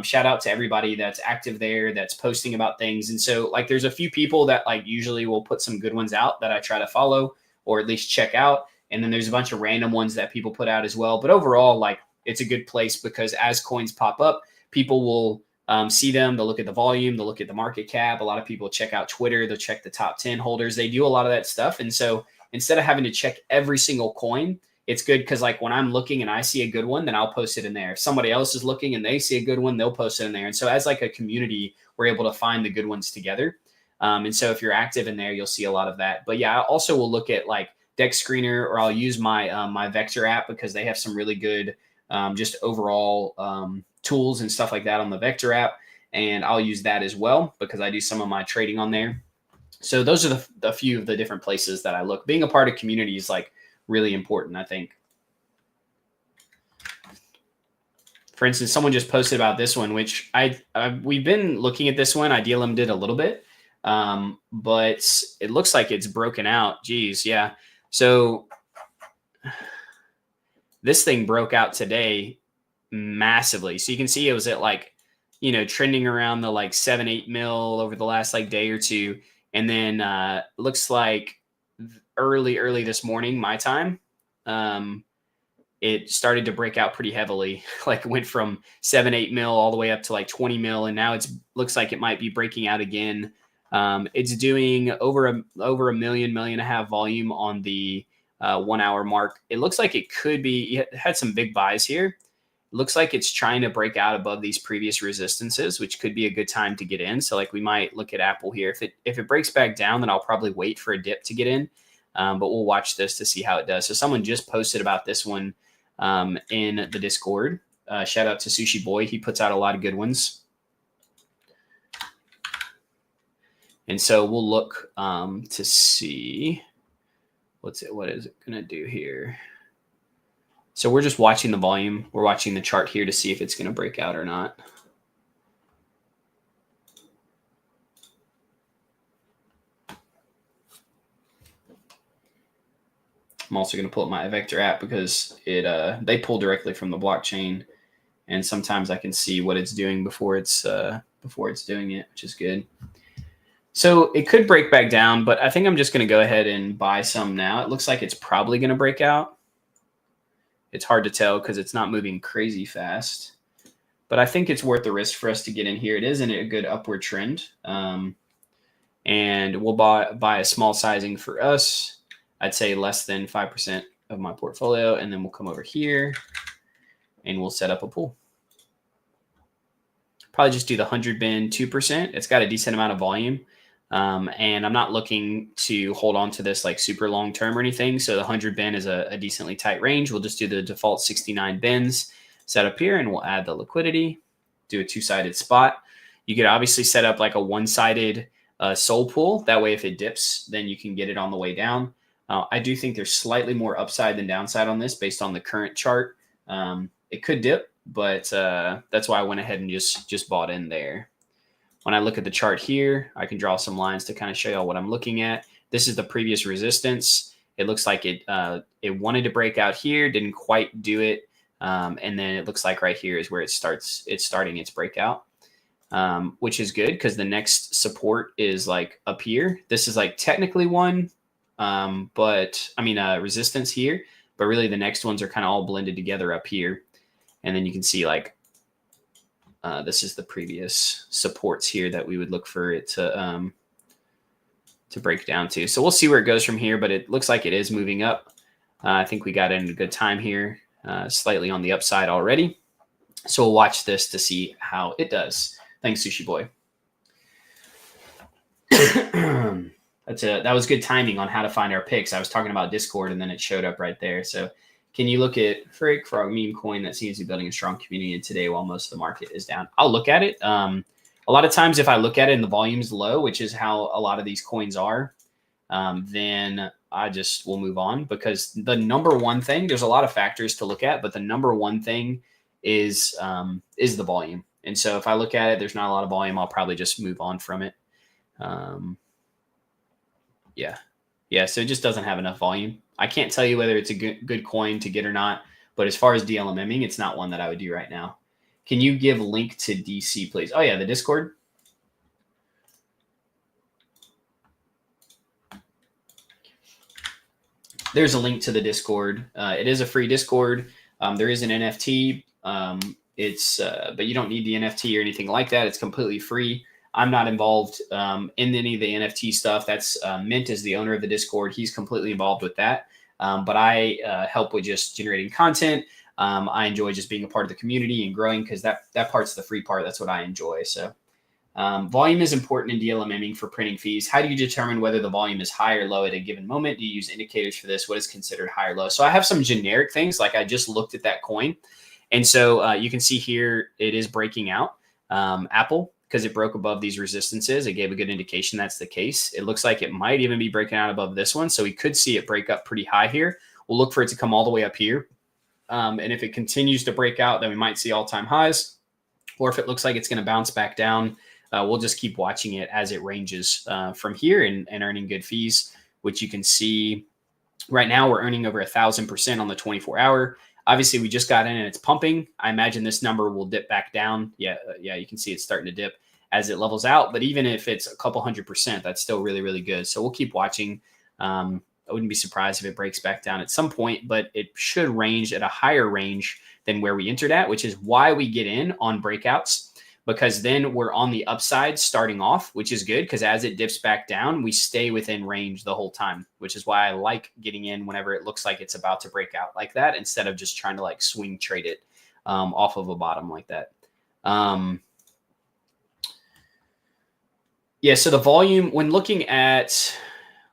Speaker 1: Shout out to everybody that's active there, that's posting about things. And so like there's a few people that like usually will put some good ones out that I try to follow or at least check out. And then there's a bunch of random ones that people put out as well. But overall, like it's a good place because as coins pop up, people will see them. They'll look at the volume. They'll look at the market cap. A lot of people check out Twitter. They'll check the top 10 holders. They do a lot of that stuff. And so instead of having to check every single coin, it's good because like when I'm looking and I see a good one, then I'll post it in there. If somebody else is looking and they see a good one, they'll post it in there. And so as like a community, we're able to find the good ones together. And so if you're active in there, you'll see a lot of that. But yeah, I also will look at like Deck Screener, or I'll use my my Vector app because they have some really good just overall tools and stuff like that on the Vector app. And I'll use that as well because I do some of my trading on there. So those are the few of the different places that I look. Being a part of community is like really important, I think. For instance, someone just posted about this one, which we've been looking at this one. I DLM'd it a little bit, but it looks like it's broken out. Geez, yeah. So this thing broke out today massively. So you can see it was at like, trending around the like 7-8 mil over the last like day or two. And then looks like early this morning, my time, it started to break out pretty heavily. Like went from 7-8 mil all the way up to like 20 mil. And now looks like it might be breaking out again. It's doing over a million and a half volume on the 1 hour mark. It looks like it could be, it had some big buys here. Looks like it's trying to break out above these previous resistances, which could be a good time to get in. So like we might look at Apple here. If it breaks back down, then I'll probably wait for a dip to get in. But we'll watch this to see how it does. So someone just posted about this one in the Discord. Shout out to Sushi Boy. He puts out a lot of good ones. And so we'll look to see what is it going to do here. So we're just watching the volume. We're watching the chart here to see if it's going to break out or not. I'm also going to pull up my Vector app because they pull directly from the blockchain, and sometimes I can see what it's doing before it's doing it, which is good. So it could break back down, but I think I'm just going to go ahead and buy some now. It looks like it's probably going to break out. It's hard to tell because it's not moving crazy fast, but I think it's worth the risk for us to get in here. It is in a good upward trend, and we'll buy a small sizing for us. I'd say less than 5% of my portfolio, and then we'll come over here and we'll set up a pool. Probably just do the 100 bin 2%. It's got a decent amount of volume. And I'm not looking to hold on to this like super long term or anything. So the 100 bin is a decently tight range. We'll just do the default 69 bins set up here, and we'll add the liquidity, do a 2-sided spot. You could obviously set up like a 1-sided soul pool. That way, if it dips, then you can get it on the way down. I do think there's slightly more upside than downside on this based on the current chart. It could dip, but that's why I went ahead and just bought in there. When I look at the chart here, I can draw some lines to kind of show y'all what I'm looking at. This is the previous resistance. It looks like it wanted to break out here, didn't quite do it. And then it looks like right here is where it's starting its breakout, which is good because the next support is like up here. This is like technically one, but I mean resistance here, but really the next ones are kind of all blended together up here. And then you can see like this is the previous supports here that we would look for it to break down to. So we'll see where it goes from here, but it looks like it is moving up. I think we got in a good time here, slightly on the upside already. So we'll watch this to see how it does. Thanks, Sushi Boy. That was good timing on how to find our picks. I was talking about Discord and then it showed up right there. So can you look at Frog meme coin that seems to be building a strong community today while most of the market is down? I'll look at it. A lot of times if I look at it and the volume's low, which is how a lot of these coins are, then I just will move on, because the number one thing, there's a lot of factors to look at, but the number one thing is the volume. And so if I look at it, there's not a lot of volume, I'll probably just move on from it. Yeah. So it just doesn't have enough volume. I can't tell you whether it's a good coin to get or not, but as far as DLMMing, it's not one that I would do right now. Can you give link to DC, please? Oh yeah, the Discord. There's a link to the Discord. It is a free Discord. There is an NFT. But you don't need the NFT or anything like that. It's completely free. I'm not involved in any of the NFT stuff. That's Mint is the owner of the Discord. He's completely involved with that. But I help with just generating content. I enjoy just being a part of the community and growing, because that part's the free part. That's what I enjoy. So volume is important in DLMMing for printing fees. How do you determine whether the volume is high or low at a given moment? Do you use indicators for this? What is considered high or low? So I have some generic things, like I just looked at that coin. And so you can see here, it is breaking out. Apple, because it broke above these resistances, it gave a good indication that's the case. It looks like it might even be breaking out above this one. So we could see it break up pretty high here. We'll look for it to come all the way up here. And if it continues to break out, then we might see all-time highs. Or if it looks like it's going to bounce back down, we'll just keep watching it as it ranges from here and earning good fees, which you can see right now we're earning over 1,000% on the 24-hour. Obviously, we just got in and it's pumping. I imagine this number will dip back down. Yeah, you can see it's starting to dip as it levels out. But even if it's a couple 100%, that's still really, really good. So we'll keep watching. I wouldn't be surprised if it breaks back down at some point, but it should range at a higher range than where we entered at, which is why we get in on breakouts, because then we're on the upside starting off, which is good, because as it dips back down, we stay within range the whole time, which is why I like getting in whenever it looks like it's about to break out like that, instead of just trying to like swing trade it off of a bottom like that. So the volume, when looking at,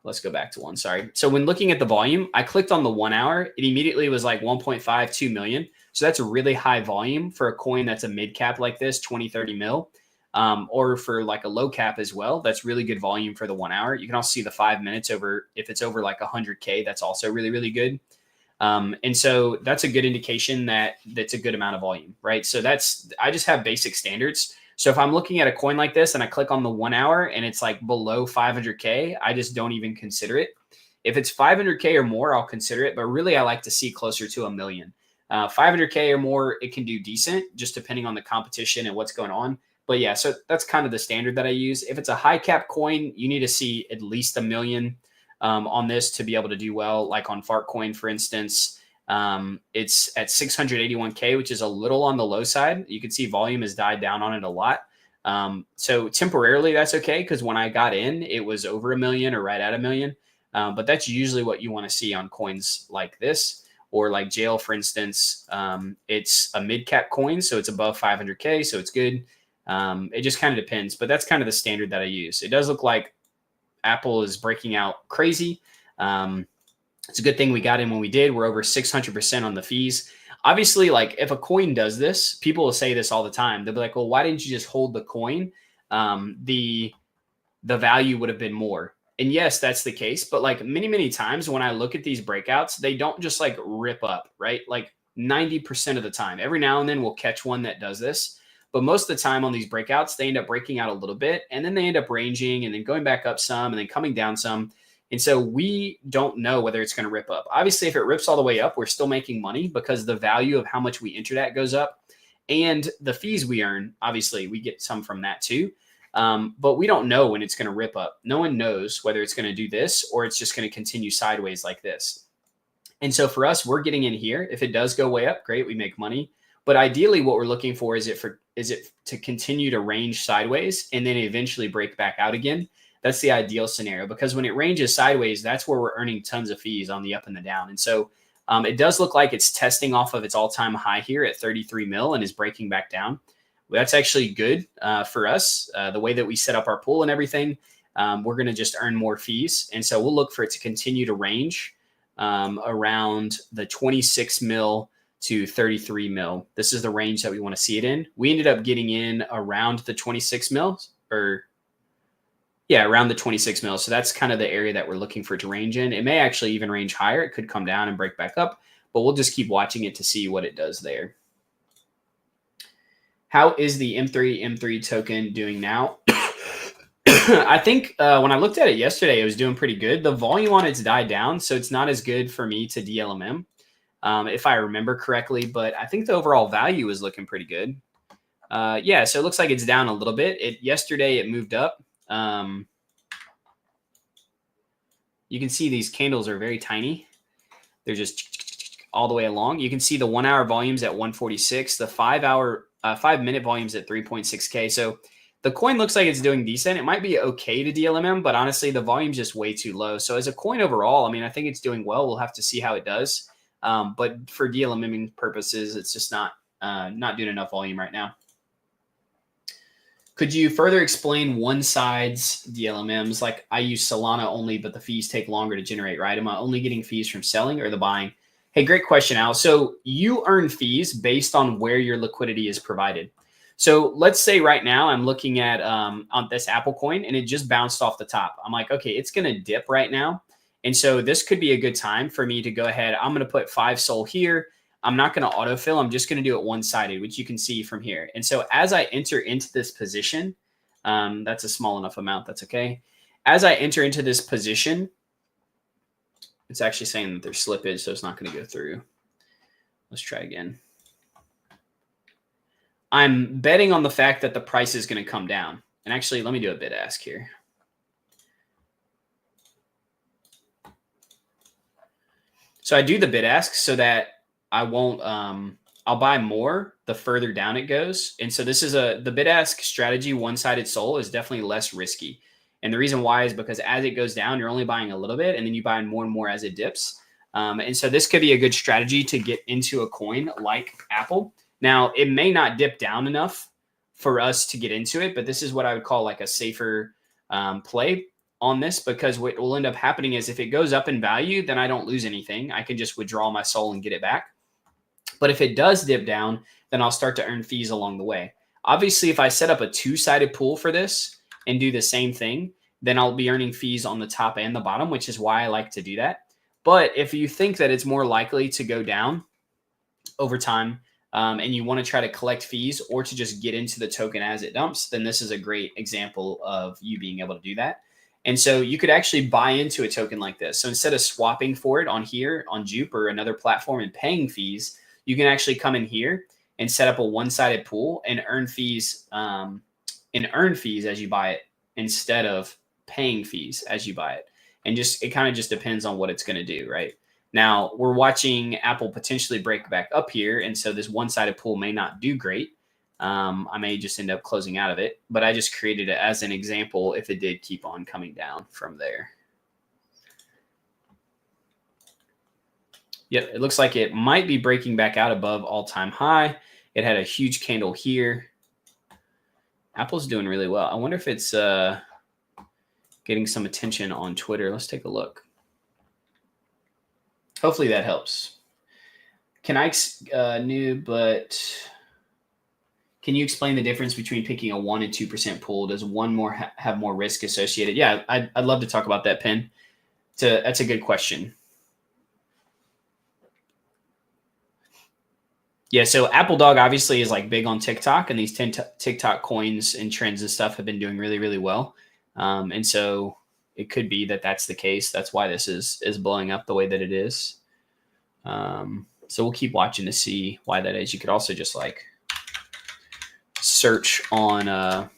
Speaker 1: let's go back to one, sorry. So when looking at the volume, I clicked on the 1 hour, it immediately was like 1.52 million. So that's a really high volume for a coin that's a mid cap like this, 20, 30 mil, or for like a low cap as well. That's really good volume for the 1 hour. You can also see the 5 minutes over, if it's over like 100K, that's also really, really good. And so that's a good indication that that's a good amount of volume, right? So I just have basic standards. So if I'm looking at a coin like this and I click on the 1 hour and it's like below 500K, I just don't even consider it. If it's 500K or more, I'll consider it. But really, I like to see closer to 1 million. 500K or more, it can do decent, just depending on the competition and what's going on. But yeah, so that's kind of the standard that I use. If it's a high cap coin, you need to see at least 1 million on this to be able to do well. Like on Fartcoin, for instance, it's at 681K, which is a little on the low side. You can see volume has died down on it a lot. So temporarily, that's okay, because when I got in, it was over 1 million or right at 1 million. But that's usually what you want to see on coins like this. Or like Jail, for instance, it's a mid-cap coin, so it's above 500K, so it's good. It just kind of depends, but that's kind of the standard that I use. It does look like Apple is breaking out crazy. It's a good thing we got in when we did. We're over 600% on the fees. Obviously, like if a coin does this, people will say this all the time. They'll be like, well, why didn't you just hold the coin? The value would have been more. And yes, that's the case. But like many, many times when I look at these breakouts, they don't just like rip up, right? Like 90% of the time, every now and then we'll catch one that does this. But most of the time on these breakouts, they end up breaking out a little bit, and then they end up ranging and then going back up some and then coming down some. And so we don't know whether it's going to rip up. Obviously, if it rips all the way up, we're still making money because the value of how much we entered at goes up. And the fees we earn, obviously, we get some from that too. But we don't know when it's going to rip up. No one knows whether it's going to do this or it's just going to continue sideways like this. And so for us, we're getting in here. If it does go way up, great, we make money. But ideally, what we're looking for is it to continue to range sideways and then eventually break back out again. That's the ideal scenario, because when it ranges sideways, that's where we're earning tons of fees on the up and the down. And so it does look like it's testing off of its all-time high here at 33 mil and is breaking back down. That's actually good for us. The way that we set up our pool and everything, we're going to just earn more fees. And so we'll look for it to continue to range around the 26 mil to 33 mil. This is the range that we want to see it in. We ended up getting in around the 26 mil around the 26 mil. So that's kind of the area that we're looking for it to range in. It may actually even range higher. It could come down and break back up, but we'll just keep watching it to see what it does there. How is the M3 token doing now? I think when I looked at it yesterday, it was doing pretty good. The volume on it's died down, so it's not as good for me to DLMM, if I remember correctly, but I think the overall value is looking pretty good. Yeah, so it looks like it's down a little bit. Yesterday it moved up. You can see these candles are very tiny. They're just all the way along. You can see the 1 hour volumes at 146, the 5 minute volumes at 3.6K. So the coin looks like it's doing decent. It might be okay to DLMM, but honestly, the volume's just way too low. So as a coin overall, I mean, I think it's doing well. We'll have to see how it does. But for DLMMing purposes, it's just not doing enough volume right now. Could you further explain one side's DLMMs? Like I use Solana only, but the fees take longer to generate, right? Am I only getting fees from selling or the buying? Hey, great question, Al. So you earn fees based on where your liquidity is provided. So let's say right now I'm looking at on this Apple coin and it just bounced off the top. I'm like, okay, it's going to dip right now. And so this could be a good time for me to go ahead. I'm going to put 5 SOL here. I'm not going to autofill. I'm just going to do it one-sided, which you can see from here. And so as I enter into this position, that's a small enough amount. That's okay. As I enter into this position, it's actually saying that there's slippage, so it's not going to go through. Let's try again. I'm betting on the fact that the price is going to come down. And actually, let me do a bid ask here. So I do the bid ask so that I won't, I'll buy more the further down it goes. And so this is the bid ask strategy, one-sided SOL is definitely less risky. And the reason why is because as it goes down, you're only buying a little bit and then you buy more and more as it dips. And so this could be a good strategy to get into a coin like Apple. Now, it may not dip down enough for us to get into it, but this is what I would call like a safer play on this, because what will end up happening is if it goes up in value, then I don't lose anything. I can just withdraw my SOL and get it back. But if it does dip down, then I'll start to earn fees along the way. Obviously, if I set up a two-sided pool for this and do the same thing, then I'll be earning fees on the top and the bottom, which is why I like to do that. But if you think that it's more likely to go down over time and you want to try to collect fees or to just get into the token as it dumps, then this is a great example of you being able to do that. And so you could actually buy into a token like this. So instead of swapping for it on here, on Jupe or another platform and paying fees, you can actually come in here and set up a one-sided pool and earn fees as you buy it instead of paying fees as you buy it. And just, it kind of just depends on what it's going to do, right? Now we're watching Apple potentially break back up here. And so this one-sided pool may not do great. I may just end up closing out of it, but I just created it as an example if it did keep on coming down from there. Yep, it looks like it might be breaking back out above all-time high. It had a huge candle here. Apple's doing really well. I wonder if it's getting some attention on Twitter. Let's take a look. Hopefully that helps. Can you explain the difference between picking a 1% and 2% pool? Does one have more risk associated? Yeah, I'd love to talk about that, Penn. That's a good question. Yeah, so Apple Dog obviously is like big on TikTok, and these 10 TikTok coins and trends and stuff have been doing really, really well. And so it could be that that's the case. That's why this is blowing up the way that it is. So we'll keep watching to see why that is. You could also just like search on on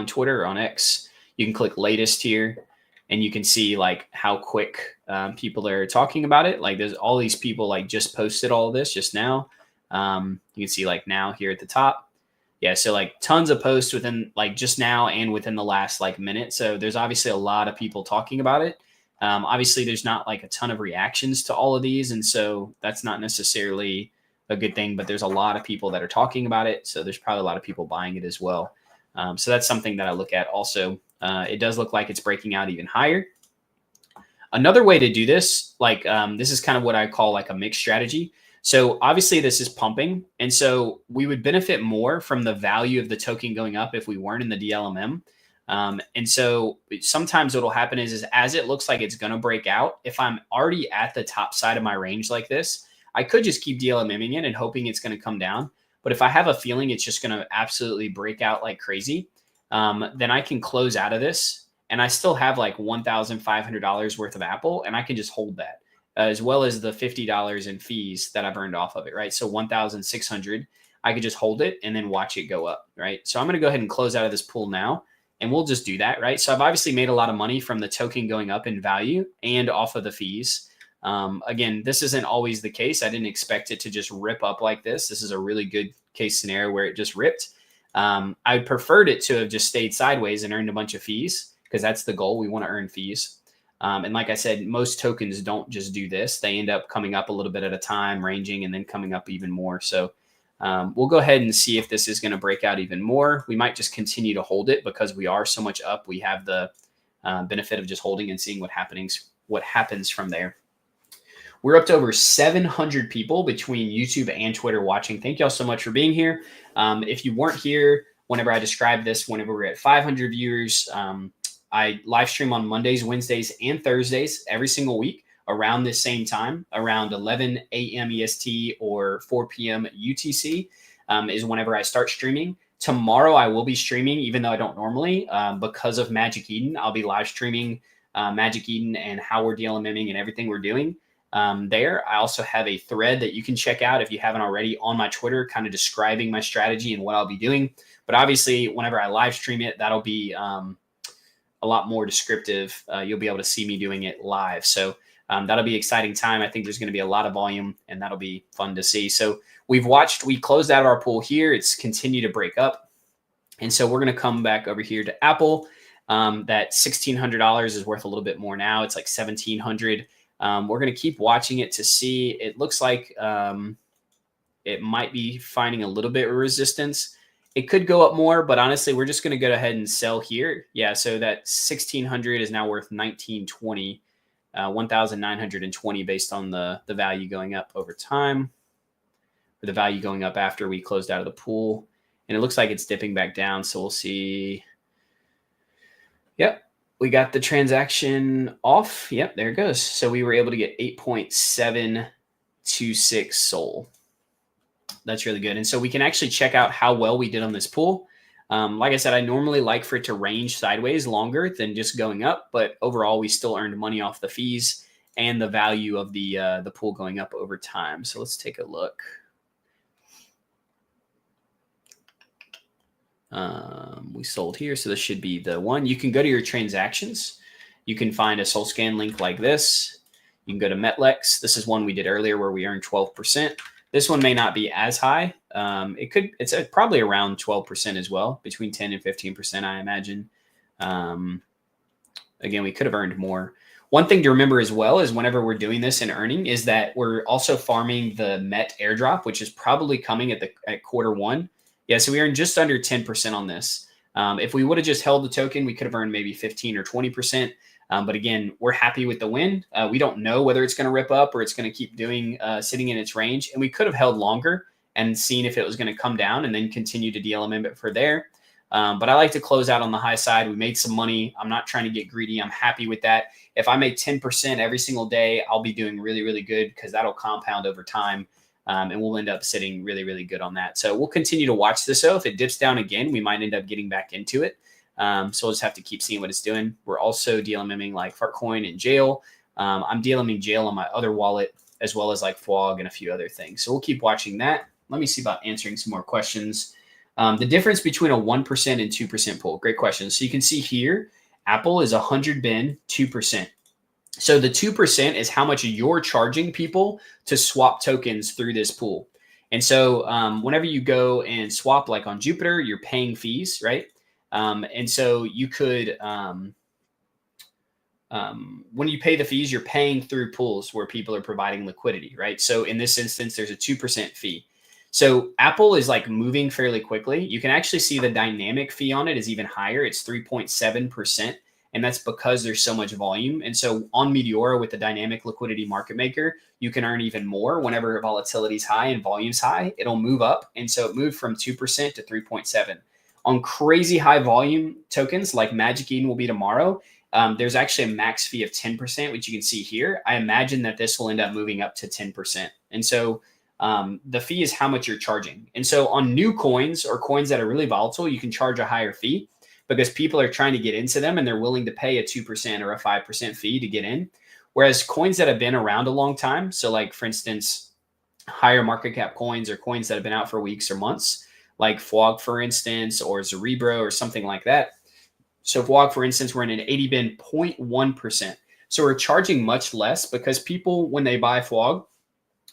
Speaker 1: Twitter or on X. You can click latest here, and you can see like how quick people are talking about it. Like there's all these people like just posted all of this just now. You can see like now here at the top. Yeah, so like tons of posts within like just now and within the last like minute. So there's obviously a lot of people talking about it. Obviously, there's not like a ton of reactions to all of these, and so that's not necessarily a good thing. But there's a lot of people that are talking about it, so there's probably a lot of people buying it as well. So that's something that I look at also. It does look like it's breaking out even higher. Another way to do this, like this is kind of what I call like a mixed strategy. So obviously this is pumping. And so we would benefit more from the value of the token going up if we weren't in the DLMM. And so sometimes what'll happen is as it looks like it's going to break out, if I'm already at the top side of my range like this, I could just keep DLMMing it and hoping it's going to come down. But if I have a feeling it's just going to absolutely break out like crazy, then I can close out of this. And I still have like $1,500 worth of Apple, and I can just hold that. As well as the $50 in fees that I've earned off of it, right? So 1,600, I could just hold it and then watch it go up, right? So I'm going to go ahead and close out of this pool now, and we'll just do that, right? So I've obviously made a lot of money from the token going up in value and off of the fees. Again, this isn't always the case. I didn't expect it to just rip up like this. This is a really good case scenario where it just ripped. I preferred it to have just stayed sideways and earned a bunch of fees, because that's the goal. We want to earn fees. And like I said, most tokens don't just do this. They end up coming up a little bit at a time, ranging, and then coming up even more. So we'll go ahead and see if this is going to break out even more. We might just continue to hold it because we are so much up. We have the benefit of just holding and seeing what happens from there. We're up to over 700 people between YouTube and Twitter watching. Thank y'all so much for being here. If you weren't here whenever I described this, whenever we're at 500 viewers, I live stream on Mondays, Wednesdays, and Thursdays every single week around this same time, around 11 a.m. EST or 4 p.m. UTC is whenever I start streaming. Tomorrow I will be streaming, even though I don't normally, because of Magic Eden. I'll be live streaming Magic Eden and how we're DLMMing and everything we're doing there. I also have a thread that you can check out if you haven't already on my Twitter, kind of describing my strategy and what I'll be doing. But obviously, whenever I live stream it, that'll be a lot more descriptive. You'll be able to see me doing it live. So that'll be an exciting time. I think there's going to be a lot of volume, and that'll be fun to see. So we closed out our pool here. It's continued to break up. And so we're going to come back over here to Apple. That $1,600 is worth a little bit more now. It's like $1,700. We're going to keep watching it to see. It looks like it might be finding a little bit of resistance. It could go up more, but honestly, we're just going to go ahead and sell here. Yeah, so that 1,600 is now worth 1,920, 1,920 based on the value going up over time, or the value going up after we closed out of the pool. And it looks like it's dipping back down, so we'll see. Yep, we got the transaction off. Yep, there it goes. So we were able to get 8.726 SOL. That's really good. And so we can actually check out how well we did on this pool. Like I said, I normally like for it to range sideways longer than just going up, but overall we still earned money off the fees and the value of the pool going up over time. So let's take a look. We sold here, so this should be the one. You can go to your transactions. You can find a SolScan link like this. You can go to Metlex. This is one we did earlier where we earned 12%. This one may not be as high. It's probably around 12% as well, between 10 and 15%, I imagine. Again, we could have earned more. One thing to remember as well is whenever we're doing this and earning is that we're also farming the Met airdrop, which is probably coming at quarter one. Yeah, so we earned just under 10% on this. If we would have just held the token, we could have earned maybe 15 or 20%. But again, we're happy with the win. We don't know whether it's going to rip up or it's going to keep sitting in its range. And we could have held longer and seen if it was going to come down and then continue to DLMM it for there. But I like to close out on the high side. We made some money. I'm not trying to get greedy. I'm happy with that. If I make 10% every single day, I'll be doing really, really good because that'll compound over time. And we'll end up sitting really, really good on that. So we'll continue to watch this. So if it dips down again, we might end up getting back into it. So we'll just have to keep seeing what it's doing. We're also DLMMing like Fartcoin and Jail. I'm DLMing Jail on my other wallet, as well as like FWOG and a few other things. So we'll keep watching that. Let me see about answering some more questions. The difference between a 1% and 2% pool. Great question. So you can see here, Apple is 100 bin, 2%. So the 2% is how much you're charging people to swap tokens through this pool. And so whenever you go and swap like on Jupiter, you're paying fees, right? And so you could, when you pay the fees, you're paying through pools where people are providing liquidity, right? So in this instance, there's a 2% fee. So Apple is like moving fairly quickly. You can actually see the dynamic fee on it is even higher. It's 3.7%. And that's because there's so much volume. And so on Meteora with the dynamic liquidity market maker, you can earn even more whenever volatility is high and volume's high. It'll move up. And so it moved from 2% to 3.7. On crazy high volume tokens like Magic Eden will be tomorrow, there's actually a max fee of 10%, which you can see here. I imagine that this will end up moving up to 10%. And so the fee is how much you're charging. And so on new coins or coins that are really volatile, you can charge a higher fee because people are trying to get into them and they're willing to pay a 2% or a 5% fee to get in. Whereas coins that have been around a long time, so like for instance, higher market cap coins or coins that have been out for weeks or months, like FWOG, for instance, or Cerebro or something like that. So FWOG, for instance, we're in an 80 bin 0.1%. So we're charging much less because people, when they buy FWOG,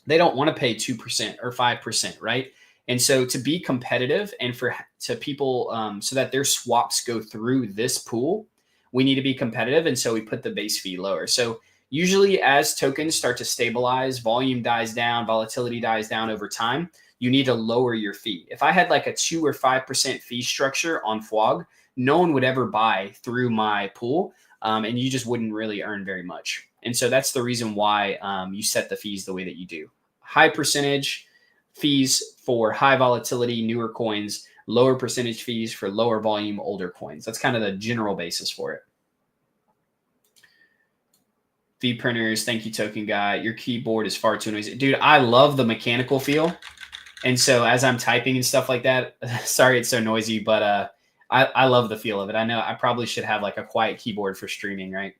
Speaker 1: they don't want to pay 2% or 5%, right? And so to be competitive and to people so that their swaps go through this pool, we need to be competitive. And so we put the base fee lower. So usually as tokens start to stabilize, volume dies down, volatility dies down over time, you need to lower your fee. If I had like a 2 or 5% fee structure on FWOG, no one would ever buy through my pool and you just wouldn't really earn very much. And so that's the reason why you set the fees the way that you do. High percentage fees for high volatility, newer coins, lower percentage fees for lower volume, older coins. That's kind of the general basis for it. V printers, thank you, token guy. Your keyboard is far too noisy. Dude, I love the mechanical feel. And so as I'm typing and stuff like that, sorry it's so noisy, but I love the feel of it. I know I probably should have like a quiet keyboard for streaming, right?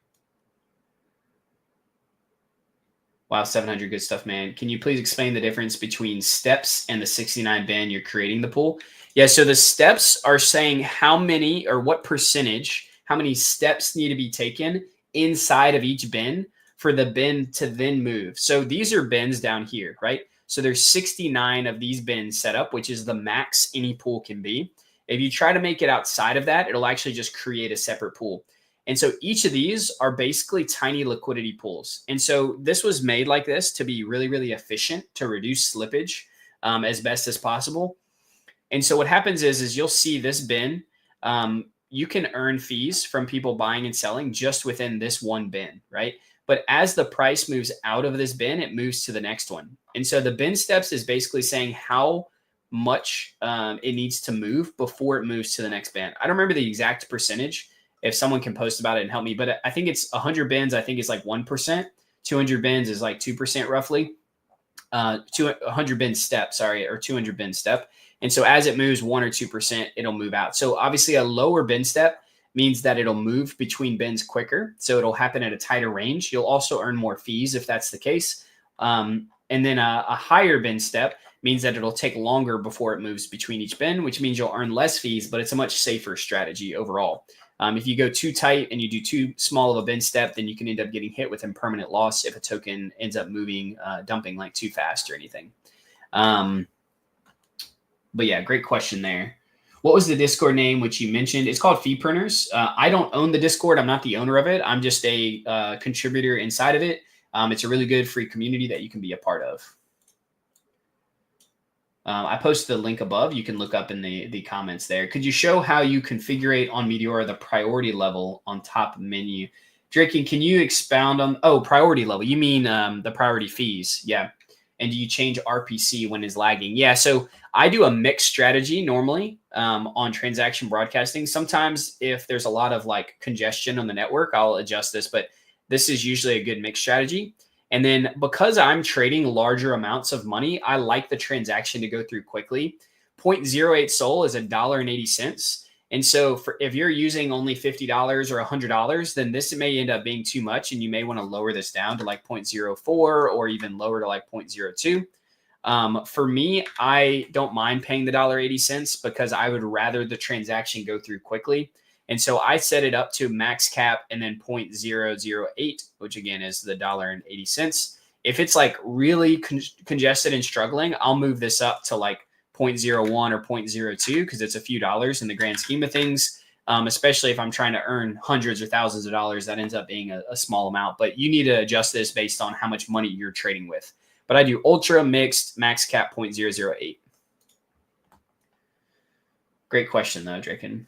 Speaker 1: Wow, 700, good stuff, man. Can you please explain the difference between steps and the 69 bin you're creating the pool? Yeah, so the steps are saying how many or what percentage, how many steps need to be taken inside of each bin for the bin to then move. So these are bins down here, right? So there's 69 of these bins set up, which is the max any pool can be. If you try to make it outside of that, it'll actually just create a separate pool. And so each of these are basically tiny liquidity pools. And so this was made like this to be really, really efficient to reduce slippage as best as possible. And so what happens is you'll see this bin, you can earn fees from people buying and selling just within this one bin, right? But as the price moves out of this bin, it moves to the next one. And so the bin steps is basically saying how much it needs to move before it moves to the next bin. I don't remember the exact percentage. If someone can post about it and help me, but I think it's 100 bins. I think it's like 1%. 200 bins is like 2% roughly. 100 bin step, sorry, or 200 bin step. And so as it moves 1 or 2%, it'll move out. So obviously a lower bin step means that it'll move between bins quicker. So it'll happen at a tighter range. You'll also earn more fees if that's the case. And then a higher bin step means that it'll take longer before it moves between each bin, which means you'll earn less fees, but it's a much safer strategy overall. If you go too tight and you do too small of a bin step, then you can end up getting hit with impermanent loss if a token ends up moving, dumping like too fast or anything. But yeah, great question there. What was the Discord name which you mentioned? It's called Fee Printers. I don't own the Discord. I'm not the owner of it. I'm just a contributor inside of it. It's a really good free community that you can be a part of. I posted the link above. You can look up in the comments there. Could you show how you configure on Meteora the priority level on top menu? Drake, can you expound on, priority level? You mean the priority fees? Yeah. And do you change RPC when it's lagging? Yeah. So I do a mixed strategy normally on transaction broadcasting. Sometimes if there's a lot of like congestion on the network, I'll adjust this, but this is usually a good mixed strategy. And then because I'm trading larger amounts of money, I like the transaction to go through quickly. 0.08 Sol is $1.80. And so if you're using only $50 or $100, then this may end up being too much. And you may want to lower this down to like 0.04 or even lower to like 0.02. For me, I don't mind paying the $1.80 because I would rather the transaction go through quickly. And so I set it up to max cap and then 0.008, which again is the $1.80. If it's like really congested and struggling, I'll move this up to like 0.01 or 0.02 because it's a few dollars in the grand scheme of things. Especially if I'm trying to earn hundreds or thousands of dollars, that ends up being a small amount. But you need to adjust this based on how much money you're trading with. But I do ultra, mixed, max cap 0.008. Great question though, Draken.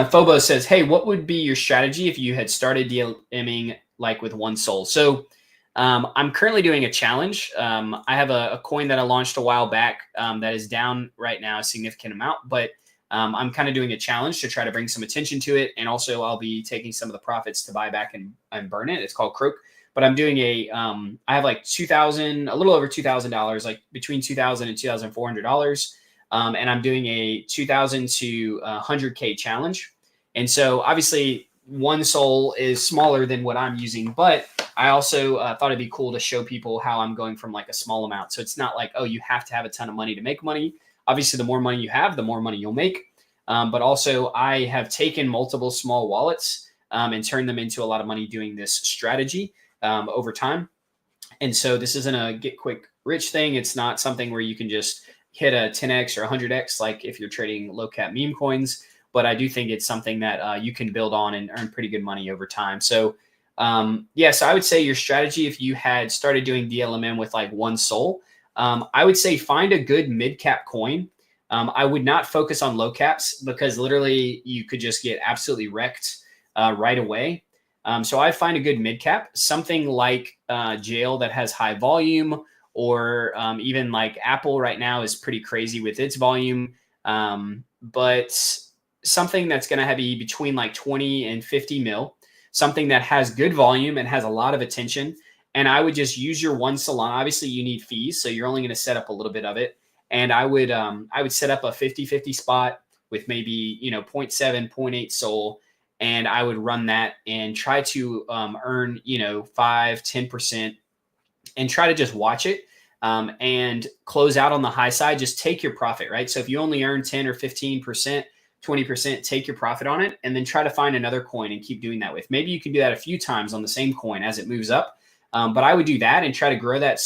Speaker 1: Phobos says, hey, what would be your strategy if you had started DLMMing like with one Sol? So I'm currently doing a challenge. I have a coin that I launched a while back that is down right now a significant amount, but I'm kind of doing a challenge to try to bring some attention to it. And also I'll be taking some of the profits to buy back and burn it. It's called Croak. But I'm doing I have like $2,000, a little over $2,000, like between $2,000 and $2,400. And I'm doing a 2,000 to 100K challenge. And so obviously one Sol is smaller than what I'm using, but I also thought it'd be cool to show people how I'm going from like a small amount. So it's not like, oh, you have to have a ton of money to make money. Obviously, the more money you have, the more money you'll make. But also I have taken multiple small wallets and turned them into a lot of money doing this strategy over time. And so this isn't a get quick rich thing. It's not something where you can just hit a 10x or 100x like if you're trading low cap meme coins. But I do think it's something that you can build on and earn pretty good money over time. So yeah, so I would say your strategy, if you had started doing DLMM with like one Sol, I would say find a good mid cap coin. I would not focus on low caps because literally you could just get absolutely wrecked right away. So I'd find a good mid cap, something like Jail that has high volume, or even like Apple right now is pretty crazy with its volume. But something that's going to be between like 20 and 50 mil, something that has good volume and has a lot of attention. And I would just use your one Solana. Obviously you need fees, so you're only going to set up a little bit of it. And I would set up a 50-50 spot with maybe, 0.7, 0.8 Sol. And I would run that and try to earn, 5-10% and try to just watch it and close out on the high side. Just take your profit, right? So if you only earn 10 or 15%, 20%, take your profit on it and then try to find another coin and keep doing that with. Maybe you can do that a few times on the same coin as it moves up. But I would do that and try to grow that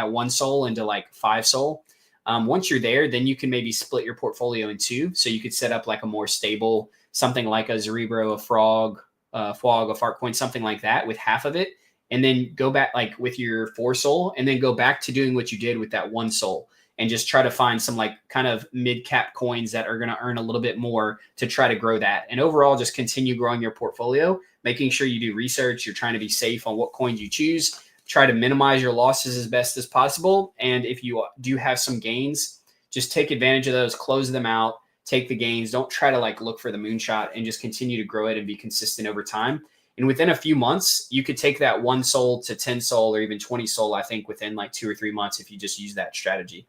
Speaker 1: one Sol into like 5 Sol. Once you're there, then you can maybe split your portfolio in two. So you could set up like a more stable, something like a Cerebro, a Frog, a Fartcoin, something like that with half of it. And then go back like with your 4 Sol and then go back to doing what you did with that 1 Sol and just try to find some like kind of mid cap coins that are going to earn a little bit more to try to grow that. And overall, just continue growing your portfolio, making sure you do research. You're trying to be safe on what coins you choose. Try to minimize your losses as best as possible. And if you do have some gains, just take advantage of those, close them out, take the gains. Don't try to like look for the moonshot and just continue to grow it and be consistent over time. And within a few months, you could take that 1 Sol to 10 Sol or even 20 Sol, I think, within like 2 or 3 months if you just use that strategy.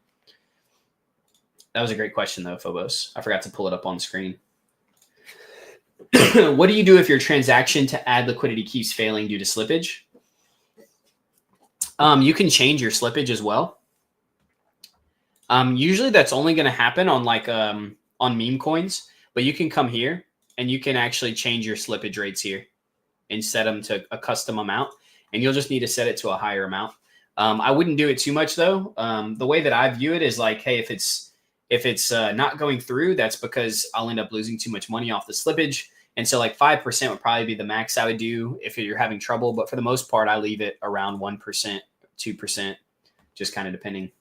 Speaker 1: That was a great question, though, Phobos. I forgot to pull it up on the screen. What do you do if your transaction to add liquidity keeps failing due to slippage? You can change your slippage as well. Usually that's only going to happen on like on meme coins, but you can come here and you can actually change your slippage rates here and set them to a custom amount, and you'll just need to set it to a higher amount. I wouldn't do it too much though. The way that I view it is like, hey, if it's not going through, that's because I'll end up losing too much money off the slippage. And so like 5% would probably be the max I would do if you're having trouble. But for the most part, I leave it around 1%, 2%, just kind of depending.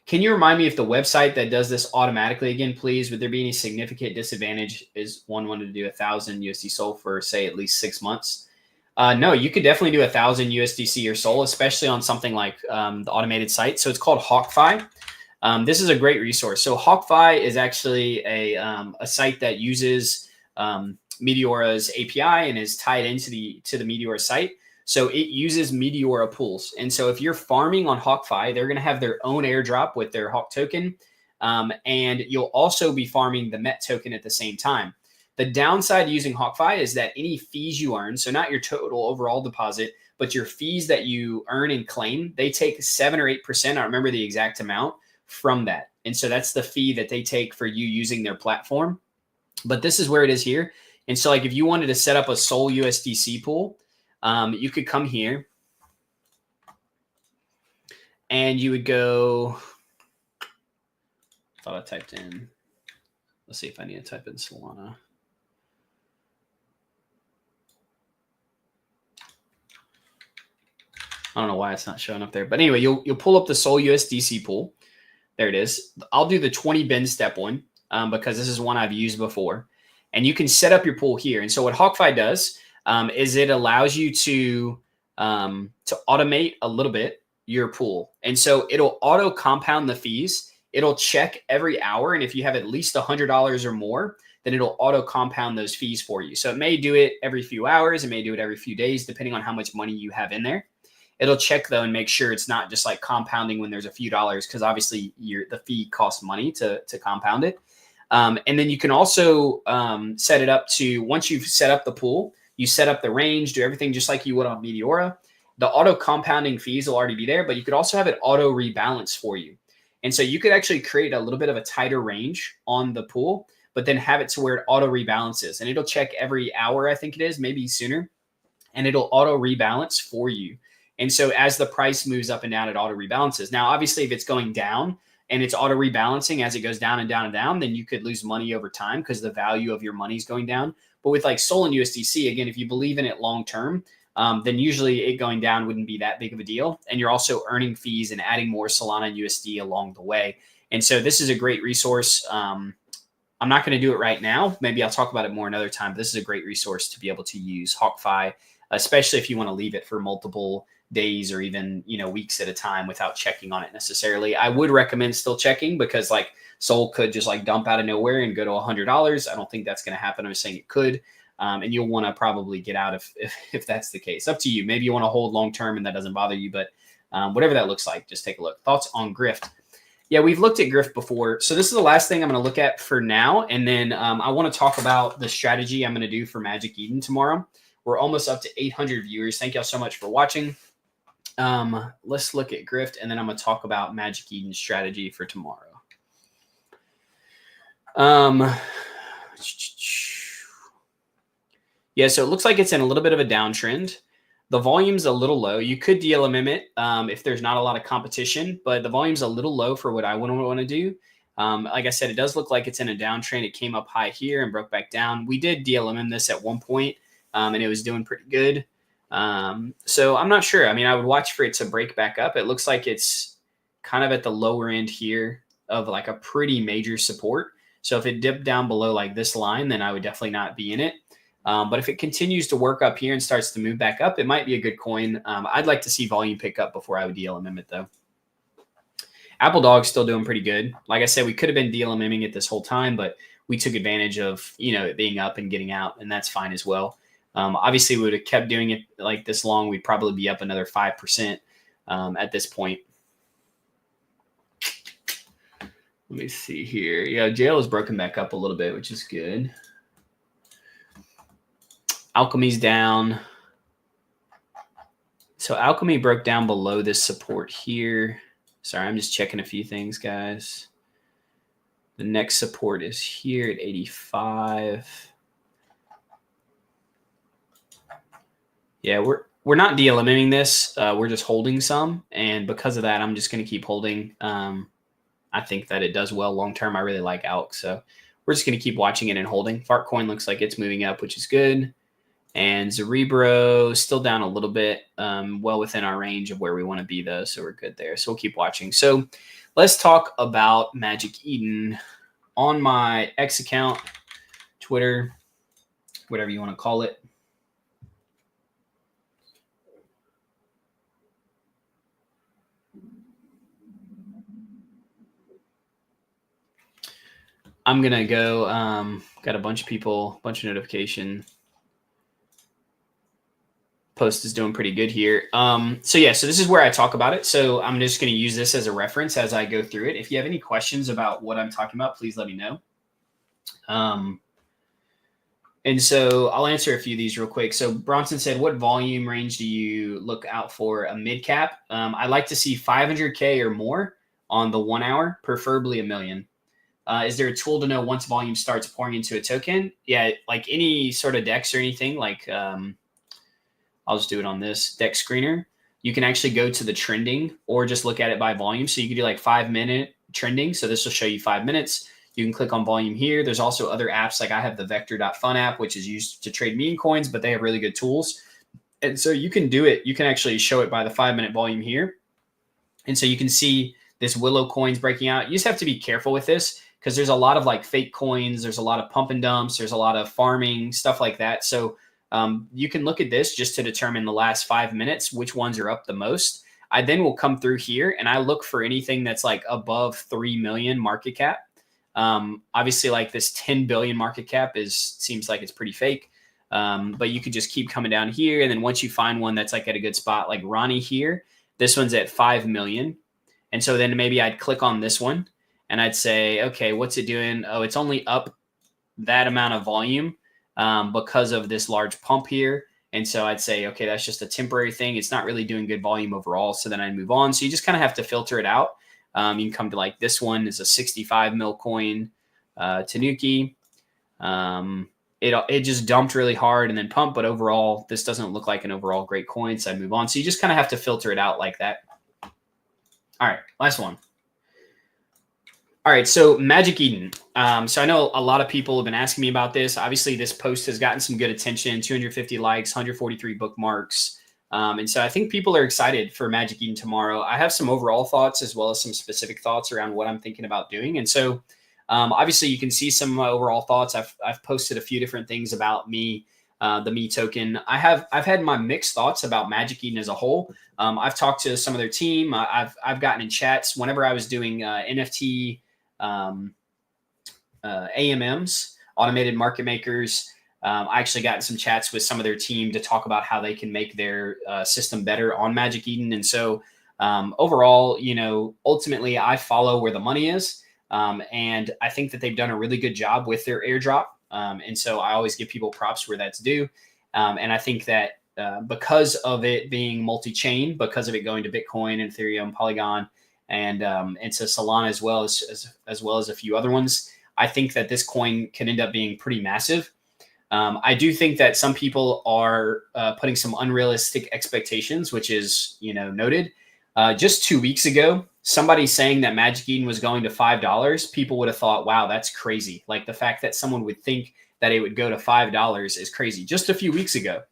Speaker 1: Can you remind me if the website that does this automatically again, please? Would there be any significant disadvantage is one wanted to do 1,000 USD Sol for say at least 6 months? No, you could definitely do 1,000 USDC or Sol, especially on something like the automated site. So it's called HawkFi. This is a great resource. So HawkFi is actually a site that uses Meteora's API and is tied into the Meteora site. So it uses Meteora pools. And so if you're farming on HawkFi, they're going to have their own airdrop with their Hawk token. And you'll also be farming the Met token at the same time. The downside using HawkFi is that any fees you earn, so not your total overall deposit, but your fees that you earn and claim, they take 7 or 8%. I don't remember the exact amount from that. And so that's the fee that they take for you using their platform. But this is where it is here. And so like if you wanted to set up a Sol USDC pool, you could come here and you would go, I thought I typed in, let's see if I need to type in Solana. I don't know why it's not showing up there. But anyway, you'll pull up the Sol USDC pool. There it is. I'll do the 20 bin step one because this is one I've used before. And you can set up your pool here. And so what HawkFi does is it allows you to automate a little bit your pool. And so it'll auto compound the fees. It'll check every hour. And if you have at least $100 or more, then it'll auto compound those fees for you. So it may do it every few hours. It may do it every few days, depending on how much money you have in there. It'll check though and make sure it's not just like compounding when there's a few dollars, because obviously the fee costs money to compound it. And then you can also set it up to, once you've set up the pool, you set up the range, do everything just like you would on Meteora. The auto compounding fees will already be there, but you could also have it auto rebalance for you. And so you could actually create a little bit of a tighter range on the pool, but then have it to where it auto rebalances. And it'll check every hour, I think it is, maybe sooner, and it'll auto rebalance for you. And so as the price moves up and down, it auto rebalances. Now, obviously, if it's going down and it's auto rebalancing as it goes down and down and down, then you could lose money over time because the value of your money is going down. But with like Sol and USDC, again, if you believe in it long term, then usually it going down wouldn't be that big of a deal. And you're also earning fees and adding more Solana and USD along the way. And so this is a great resource. I'm not going to do it right now. Maybe I'll talk about it more another time. But this is a great resource to be able to use HawkFi, especially if you want to leave it for multiple days or even, weeks at a time without checking on it necessarily. I would recommend still checking because like Sol could just like dump out of nowhere and go to $100. I don't think that's going to happen. I'm just saying it could. And you'll want to probably get out if that's the case. Up to you. Maybe you want to hold long term and that doesn't bother you, but whatever that looks like, just take a look. Thoughts on Grift? Yeah, we've looked at Grift before. So this is the last thing I'm going to look at for now. And then I want to talk about the strategy I'm going to do for Magic Eden tomorrow. We're almost up to 800 viewers. Thank y'all so much for watching. Let's look at Grift, and then I'm going to talk about Magic Eden's strategy for tomorrow. Yeah, so it looks like it's in a little bit of a downtrend. The volume's a little low. You could DLMM it if there's not a lot of competition, but the volume's a little low for what I would want to do. Like I said, it does look like it's in a downtrend. It came up high here and broke back down. We did DLMM this at one point, and it was doing pretty good. So I'm not sure. I mean, I would watch for it to break back up. It looks like it's kind of at the lower end here of like a pretty major support. So if it dipped down below like this line, then I would definitely not be in it. But if it continues to work up here and starts to move back up, it might be a good coin. I'd like to see volume pick up before I would DLMM it though. Apple Dog's still doing pretty good. Like I said, we could have been DLMMing it this whole time, but we took advantage of, it being up and getting out, and that's fine as well. Obviously, we would have kept doing it like this long. We'd probably be up another 5% at this point. Let me see here. Yeah, jail is broken back up a little bit, which is good. Alchemy's down. So Alchemy broke down below this support here. Sorry, I'm just checking a few things, guys. The next support is here at 85. Yeah, we're not DLMMing this. We're just holding some. And because of that, I'm just going to keep holding. I think that it does well long term. I really like ALK. So we're just going to keep watching it and holding. Fartcoin looks like it's moving up, which is good. And Cerebro still down a little bit, well within our range of where we want to be, though. So we're good there. So we'll keep watching. So let's talk about Magic Eden on my X account, Twitter, whatever you want to call it. I'm going to go, got a bunch of people, bunch of notification. Post is doing pretty good here. So yeah, so this is where I talk about it. So I'm just going to use this as a reference as I go through it. If you have any questions about what I'm talking about, please let me know. And so I'll answer a few of these real quick. So Bronson said, what volume range do you look out for a mid cap? I like to see 500K or more on the 1 hour, preferably $1 million. Is there a tool to know once volume starts pouring into a token? Yeah, like any sort of DEX or anything, like I'll just do it on this DEX screener. You can actually go to the trending or just look at it by volume. So you can do like 5-minute trending. So this will show you 5 minutes. You can click on volume here. There's also other apps. Like I have the vector.fun app, which is used to trade meme coins, but they have really good tools. And so you can do it. You can actually show it by the 5-minute volume here. And so you can see this Willow coins breaking out. You just have to be careful with this because there's a lot of like fake coins. There's a lot of pump and dumps. There's a lot of farming, stuff like that. So you can look at this just to determine the last 5 minutes, which ones are up the most. I then will come through here and I look for anything that's like above 3 million market cap. Obviously like this 10 billion market cap seems like it's pretty fake. But you could just keep coming down here. And then once you find one that's like at a good spot, like Ronnie here, this one's at 5 million. And so then maybe I'd click on this one and I'd say, okay, what's it doing? Oh, it's only up that amount of volume because of this large pump here. And so I'd say, okay, that's just a temporary thing. It's not really doing good volume overall. So then I'd move on. So you just kind of have to filter it out. You can come to like this one is a 65 mil coin, Tanuki. It just dumped really hard and then pumped, but overall, this doesn't look like an overall great coin. So I move on. So you just kind of have to filter it out like that. All right, last one. All right, so Magic Eden. So I know a lot of people have been asking me about this. Obviously, this post has gotten some good attention, 250 likes, 143 bookmarks. And so I think people are excited for Magic Eden tomorrow. I have some overall thoughts as well as some specific thoughts around what I'm thinking about doing. And so obviously you can see some of my overall thoughts. I've posted a few different things about me, the Me token. I've had my mixed thoughts about Magic Eden as a whole. I've talked to some of their team. I've gotten in chats whenever I was doing NFT AMMs, automated market makers. I actually got in some chats with some of their team to talk about how they can make their system better on Magic Eden. And so overall, ultimately I follow where the money is. And I think that they've done a really good job with their airdrop. And so I always give people props where that's due. And I think that because of it being multi-chain, because of it going to Bitcoin and Ethereum, Polygon, and to Solana as well as a few other ones, I think that this coin can end up being pretty massive. I do think that some people are putting some unrealistic expectations, which is, noted. Just 2 weeks ago, somebody saying that Magic Eden was going to $5, people would have thought, wow, that's crazy. Like the fact that someone would think that it would go to $5 is crazy just a few weeks ago.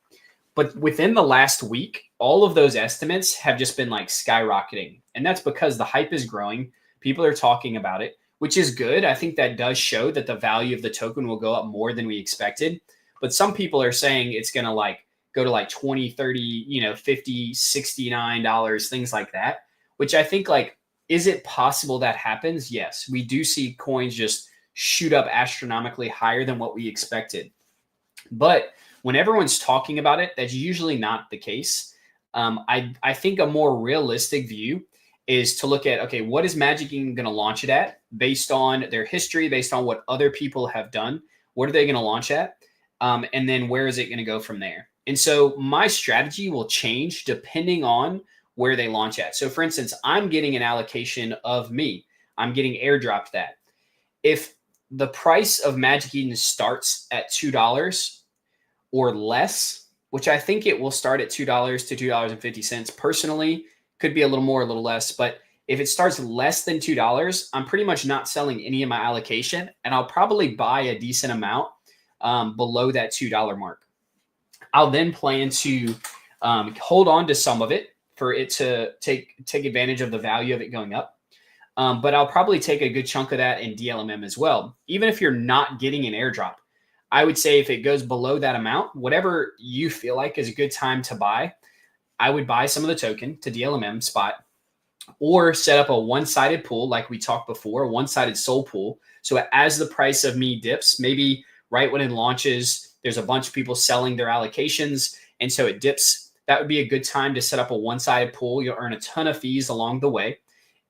Speaker 1: But within the last week, all of those estimates have just been like skyrocketing. And that's because the hype is growing. People are talking about it, which is good. I think that does show that the value of the token will go up more than we expected. But some people are saying it's going to like go to like 20, 30, $50, $69, things like that, which I think like, is it possible that happens? Yes, we do see coins just shoot up astronomically higher than what we expected. But when everyone's talking about it, that's usually not the case. I think a more realistic view is to look at, okay, what is Magic Eden going to launch it at based on their history, based on what other people have done? What are they going to launch at? And then where is it going to go from there? And so my strategy will change depending on where they launch at. So for instance, I'm getting an allocation of me. I'm getting airdropped that. If the price of Magic Eden starts at $2 or less, which I think it will start at $2 to $2.50 personally, could be a little more, a little less. But if it starts less than $2, I'm pretty much not selling any of my allocation. And I'll probably buy a decent amount below that $2 mark. I'll then plan to hold on to some of it for it to take advantage of the value of it going up. But I'll probably take a good chunk of that in DLMM as well. Even if you're not getting an airdrop, I would say if it goes below that amount, whatever you feel like is a good time to buy, I would buy some of the token to DLMM spot or set up a one-sided pool like we talked before, a one-sided soul pool. So as the price of me dips, maybe right when it launches, there's a bunch of people selling their allocations. And so it dips that would be a good time to set up a one-sided pool. You'll earn a ton of fees along the way.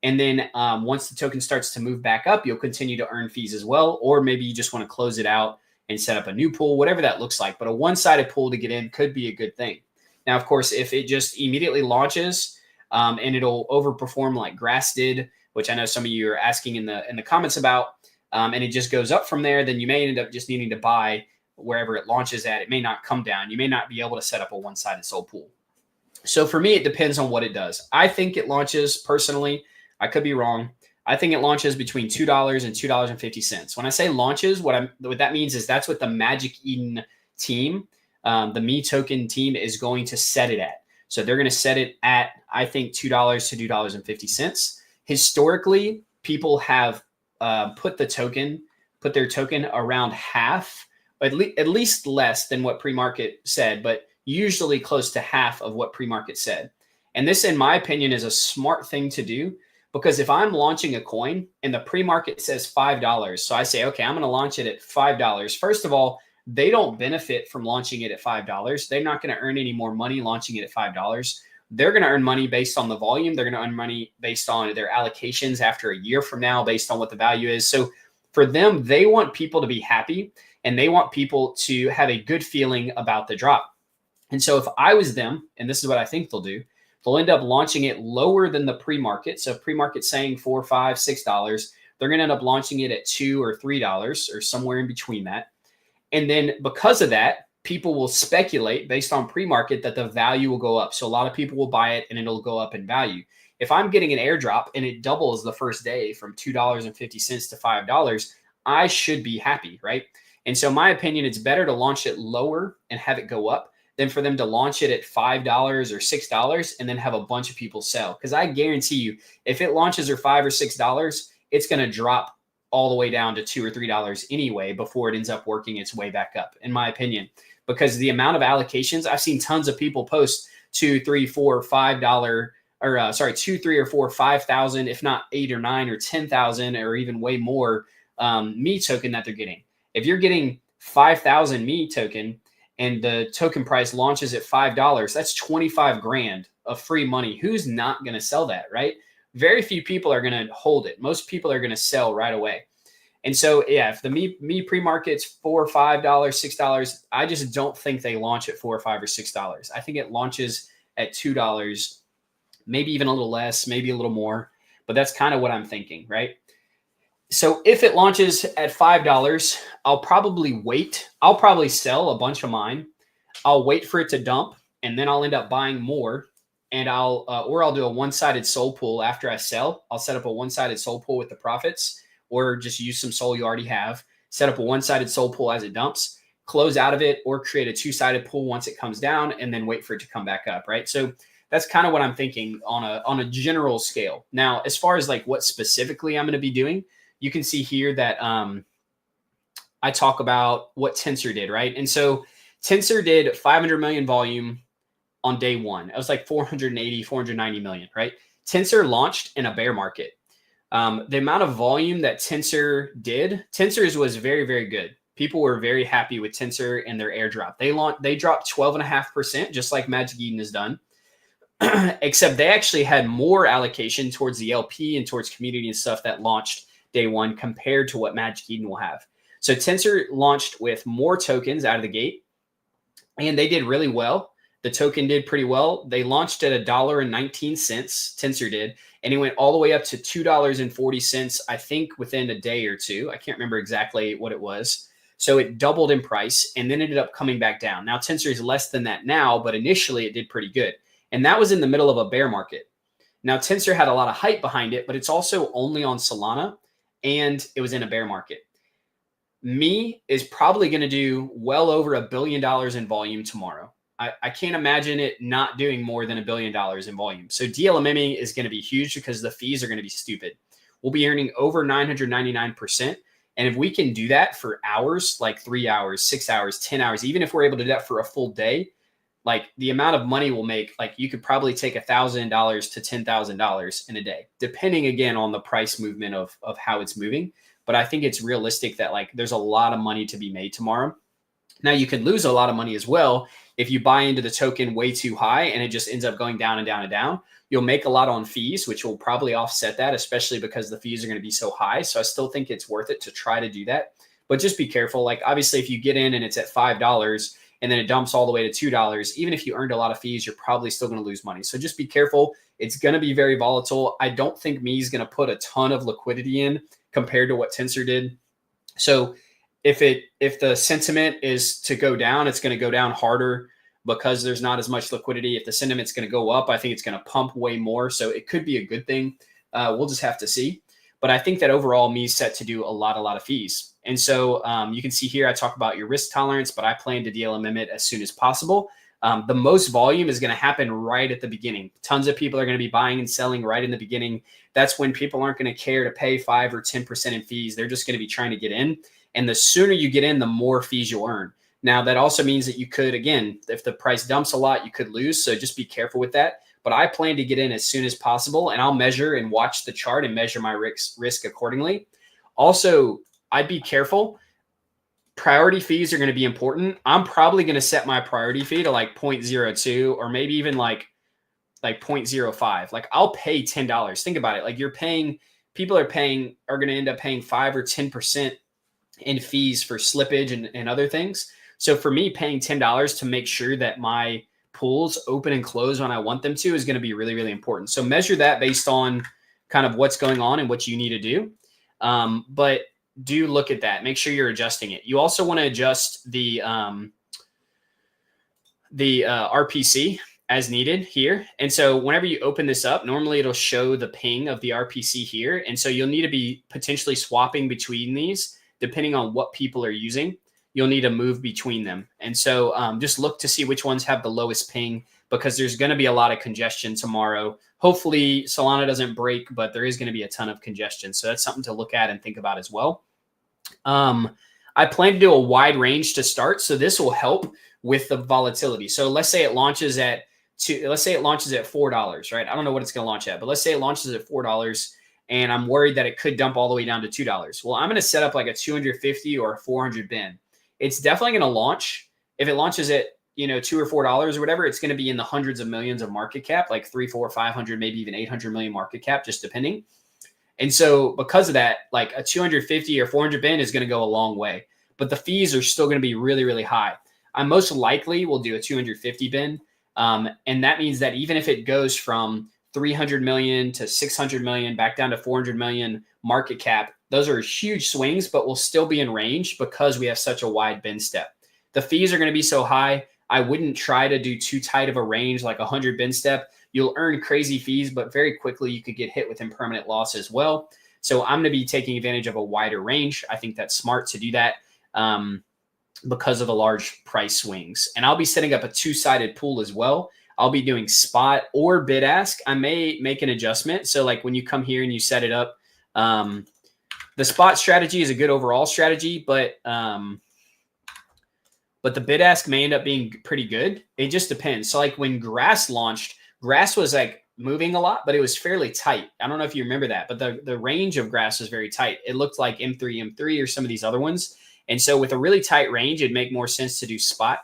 Speaker 1: And then once the token starts to move back up, you'll continue to earn fees as well. Or maybe you just want to close it out and set up a new pool, whatever that looks like. But a one-sided pool to get in could be a good thing. Now, of course, if it just immediately launches and it'll overperform like grass did, which I know some of you are asking in the comments about, and it just goes up from there, then you may end up just needing to buy wherever it launches at. It may not come down. You may not be able to set up a one-sided sold pool. So for me, it depends on what it does. I think it launches personally. I could be wrong. I think it launches between $2 and $2.50. When I say launches, what that means is that's what the Magic Eden team, the ME token team, is going to set it at. So they're going to set it at, I think, $2 to $2.50. Historically, people have put their token around half, at least less than what pre-market said, but usually close to half of what pre-market said. And this, in my opinion, is a smart thing to do. Because if I'm launching a coin and the pre-market says $5, so I say, okay, I'm going to launch it at $5. First of all, they don't benefit from launching it at $5. They're not going to earn any more money launching it at $5. They're going to earn money based on the volume. They're going to earn money based on their allocations after a year from now, based on what the value is. So for them, they want people to be happy and they want people to have a good feeling about the drop. And so if I was them, and this is what I think they'll do, they'll end up launching it lower than the pre-market. So if pre-market saying $4, $5, $6, they're going to end up launching it at $2 or $3 or somewhere in between that. And then because of that, people will speculate based on pre-market that the value will go up. So a lot of people will buy it and it'll go up in value. If I'm getting an airdrop and it doubles the first day from $2.50 to $5, I should be happy, right? And so my opinion, it's better to launch it lower and have it go up than for them to launch it at $5 or $6 and then have a bunch of people sell. Because I guarantee you, if it launches at $5 or $6, it's going to drop all the way down to $2 or $3 anyway before it ends up working its way back up, in my opinion. Because the amount of allocations, I've seen tons of people post $2, $3, $4, $5, or sorry, 2, 3, or 4, 5,000, if not 8 or 9 or 10,000, or even way more ME token that they're getting. If you're getting 5,000 ME token and the token price launches at $5, that's 25 grand of free money. Who's not going to sell that, right? Very few people are going to hold it. Most people are going to sell right away. And so, yeah, if the ME pre-market's $4, $5, $6, I just don't think they launch at $4 or $5 or $6. I think it launches at $2, maybe even a little less, maybe a little more, but that's kind of what I'm thinking, right? So if it launches at $5, I'll probably wait. I'll probably sell a bunch of mine. I'll wait for it to dump, and then I'll end up buying more. And I'll do a one-sided soul pool after I sell. I'll set up a one-sided soul pool with the profits, or just use some soul you already have. Set up a one-sided soul pool as it dumps, close out of it, or create a two-sided pool once it comes down, and then wait for it to come back up, right? So that's kind of what I'm thinking on a general scale. Now, as far as like what specifically I'm going to be doing, you can see here that I talk about what Tensor did, right? And so Tensor did 500 million volume on day one. It was like 480, 490 million, right? Tensor launched in a bear market. The amount of volume that Tensor did, Tensor's was very, very good. People were very happy with Tensor and their airdrop. They dropped 12.5%, just like Magic Eden has done. Except they actually had more allocation towards the LP and towards community and stuff that launched day one compared to what Magic Eden will have. So Tensor launched with more tokens out of the gate, and they did really well. The token did pretty well. They launched at $1.19, Tensor did, and it went all the way up to $2.40, I think, within a day or two. I can't remember exactly what it was. So it doubled in price and then ended up coming back down. Now Tensor is less than that now, but initially it did pretty good. And that was in the middle of a bear market. Now Tensor had a lot of hype behind it, but it's also only on Solana, and it was in a bear market. ME is probably going to do well over $1 billion in volume tomorrow. I can't imagine it not doing more than $1 billion in volume. So DLMMing is going to be huge because the fees are going to be stupid. We'll be earning over 999%. And if we can do that for hours, like 3 hours, 6 hours, 10 hours, even if we're able to do that for a full day, like the amount of money we'll make, like you could probably take $1,000 to $10,000 in a day, depending again on the price movement of how it's moving. But I think it's realistic that like there's a lot of money to be made tomorrow. Now you could lose a lot of money as well if you buy into the token way too high and it just ends up going down and down and down, you'll make a lot on fees, which will probably offset that, especially because the fees are going to be so high. So I still think it's worth it to try to do that. But just be careful. Like obviously, if you get in and it's at $5 and then it dumps all the way to $2, even if you earned a lot of fees, you're probably still going to lose money. So just be careful. It's going to be very volatile. I don't think ME is going to put a ton of liquidity in compared to what Tensor did. So if the sentiment is to go down, it's going to go down harder because there's not as much liquidity. If the sentiment's going to go up, I think it's going to pump way more. So it could be a good thing. We'll just have to see. But I think that overall, ME is set to do a lot of fees. And so you can see here, I talk about your risk tolerance, but I plan to DLMM it as soon as possible. The most volume is going to happen right at the beginning. Tons of people are going to be buying and selling right in the beginning. That's when people aren't going to care to pay 5 or 10% in fees. They're just going to be trying to get in. And the sooner you get in, the more fees you'll earn. Now, that also means that you could, again, if the price dumps a lot, you could lose. So just be careful with that. But I plan to get in as soon as possible, and I'll measure and watch the chart and measure my risk accordingly. Also, I'd be careful. Priority fees are going to be important. I'm probably going to set my priority fee to like 0.02 or maybe even like 0.05. Like I'll pay $10. Think about it. Like people are going to end up paying 5 or 10% in fees for slippage and other things. So for me, paying $10 to make sure that my pools open and close when I want them to is going to be really, really important. So measure that based on kind of what's going on and what you need to do. But do look at that. Make sure you're adjusting it. You also want to adjust the RPC as needed here. And so whenever you open this up, normally it'll show the ping of the RPC here. And so you'll need to be potentially swapping between these depending on what people are using. You'll need to move between them. And so just look to see which ones have the lowest ping, because there's going to be a lot of congestion tomorrow. Hopefully Solana doesn't break, but there is going to be a ton of congestion. So that's something to look at and think about as well. I plan to do a wide range to start. So this will help with the volatility. So let's say it launches at $4, right? I don't know what it's going to launch at, but let's say it launches at $4 and I'm worried that it could dump all the way down to $2. Well, I'm going to set up like a 250 or a 400 bin. It's definitely going to launch. If it launches at, $2 or $4 or whatever, it's going to be in the hundreds of millions of market cap, like 300, 400, 500, maybe even 800 million market cap, just depending. And so because of that, like a 250 or 400 bin is going to go a long way, but the fees are still going to be really, really high. I most likely will do a 250 bin. And that means that even if it goes from 300 million to 600 million, back down to 400 million market cap, those are huge swings, but we'll still be in range because we have such a wide bin step. The fees are going to be so high. I wouldn't try to do too tight of a range, like 100 bin step. You'll earn crazy fees, but very quickly you could get hit with impermanent loss as well. So I'm going to be taking advantage of a wider range. I think that's smart to do that because of the large price swings. And I'll be setting up a two-sided pool as well. I'll be doing spot or bid ask. I may make an adjustment. So like when you come here and you set it up, the spot strategy is a good overall strategy, but the bid ask may end up being pretty good. It just depends. So like when Grass launched, Grass was like moving a lot, but it was fairly tight. I don't know if you remember that, but the range of Grass was very tight. It looked like M3 or some of these other ones. And so with a really tight range, it'd make more sense to do spot.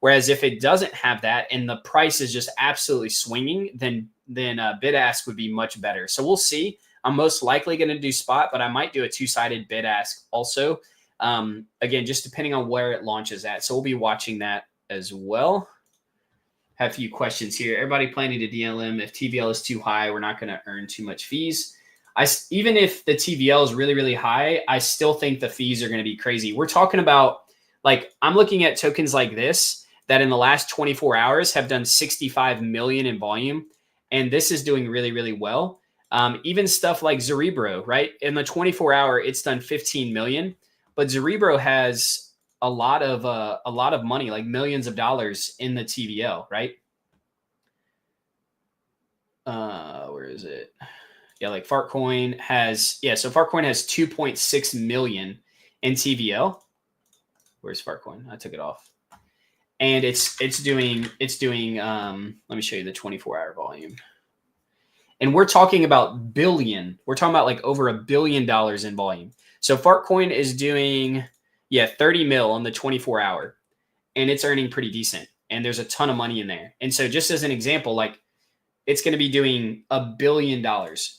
Speaker 1: Whereas if it doesn't have that and the price is just absolutely swinging, then bid ask would be much better. So we'll see. I'm most likely going to do spot, but I might do a two-sided bid ask also. Again, just depending on where it launches at. So we'll be watching that as well. Have a few questions here. Everybody planning to DLM. If TVL is too high, we're not going to earn too much fees. Even if the TVL is really, really high, I still think the fees are going to be crazy. We're talking about, like, I'm looking at tokens like this that in the last 24 hours have done 65 million in volume. And this is doing really, really well. Even stuff like Cerebro, right? In the 24 hour, it's done 15 million. But Cerebro has a lot of money, like millions of dollars in the TVL, right? Where is it? Yeah, like Fartcoin has, so Fartcoin has 2.6 million in TVL. Where's Fartcoin? I took it off. And it's doing, let me show you the 24-hour volume. And we're talking about billion. We're talking about like over $1 billion in volume. So Fartcoin is doing, 30 mil on the 24-hour, and it's earning pretty decent. and there's a ton of money in there. And so just as an example, like it's going to be doing $1 billion,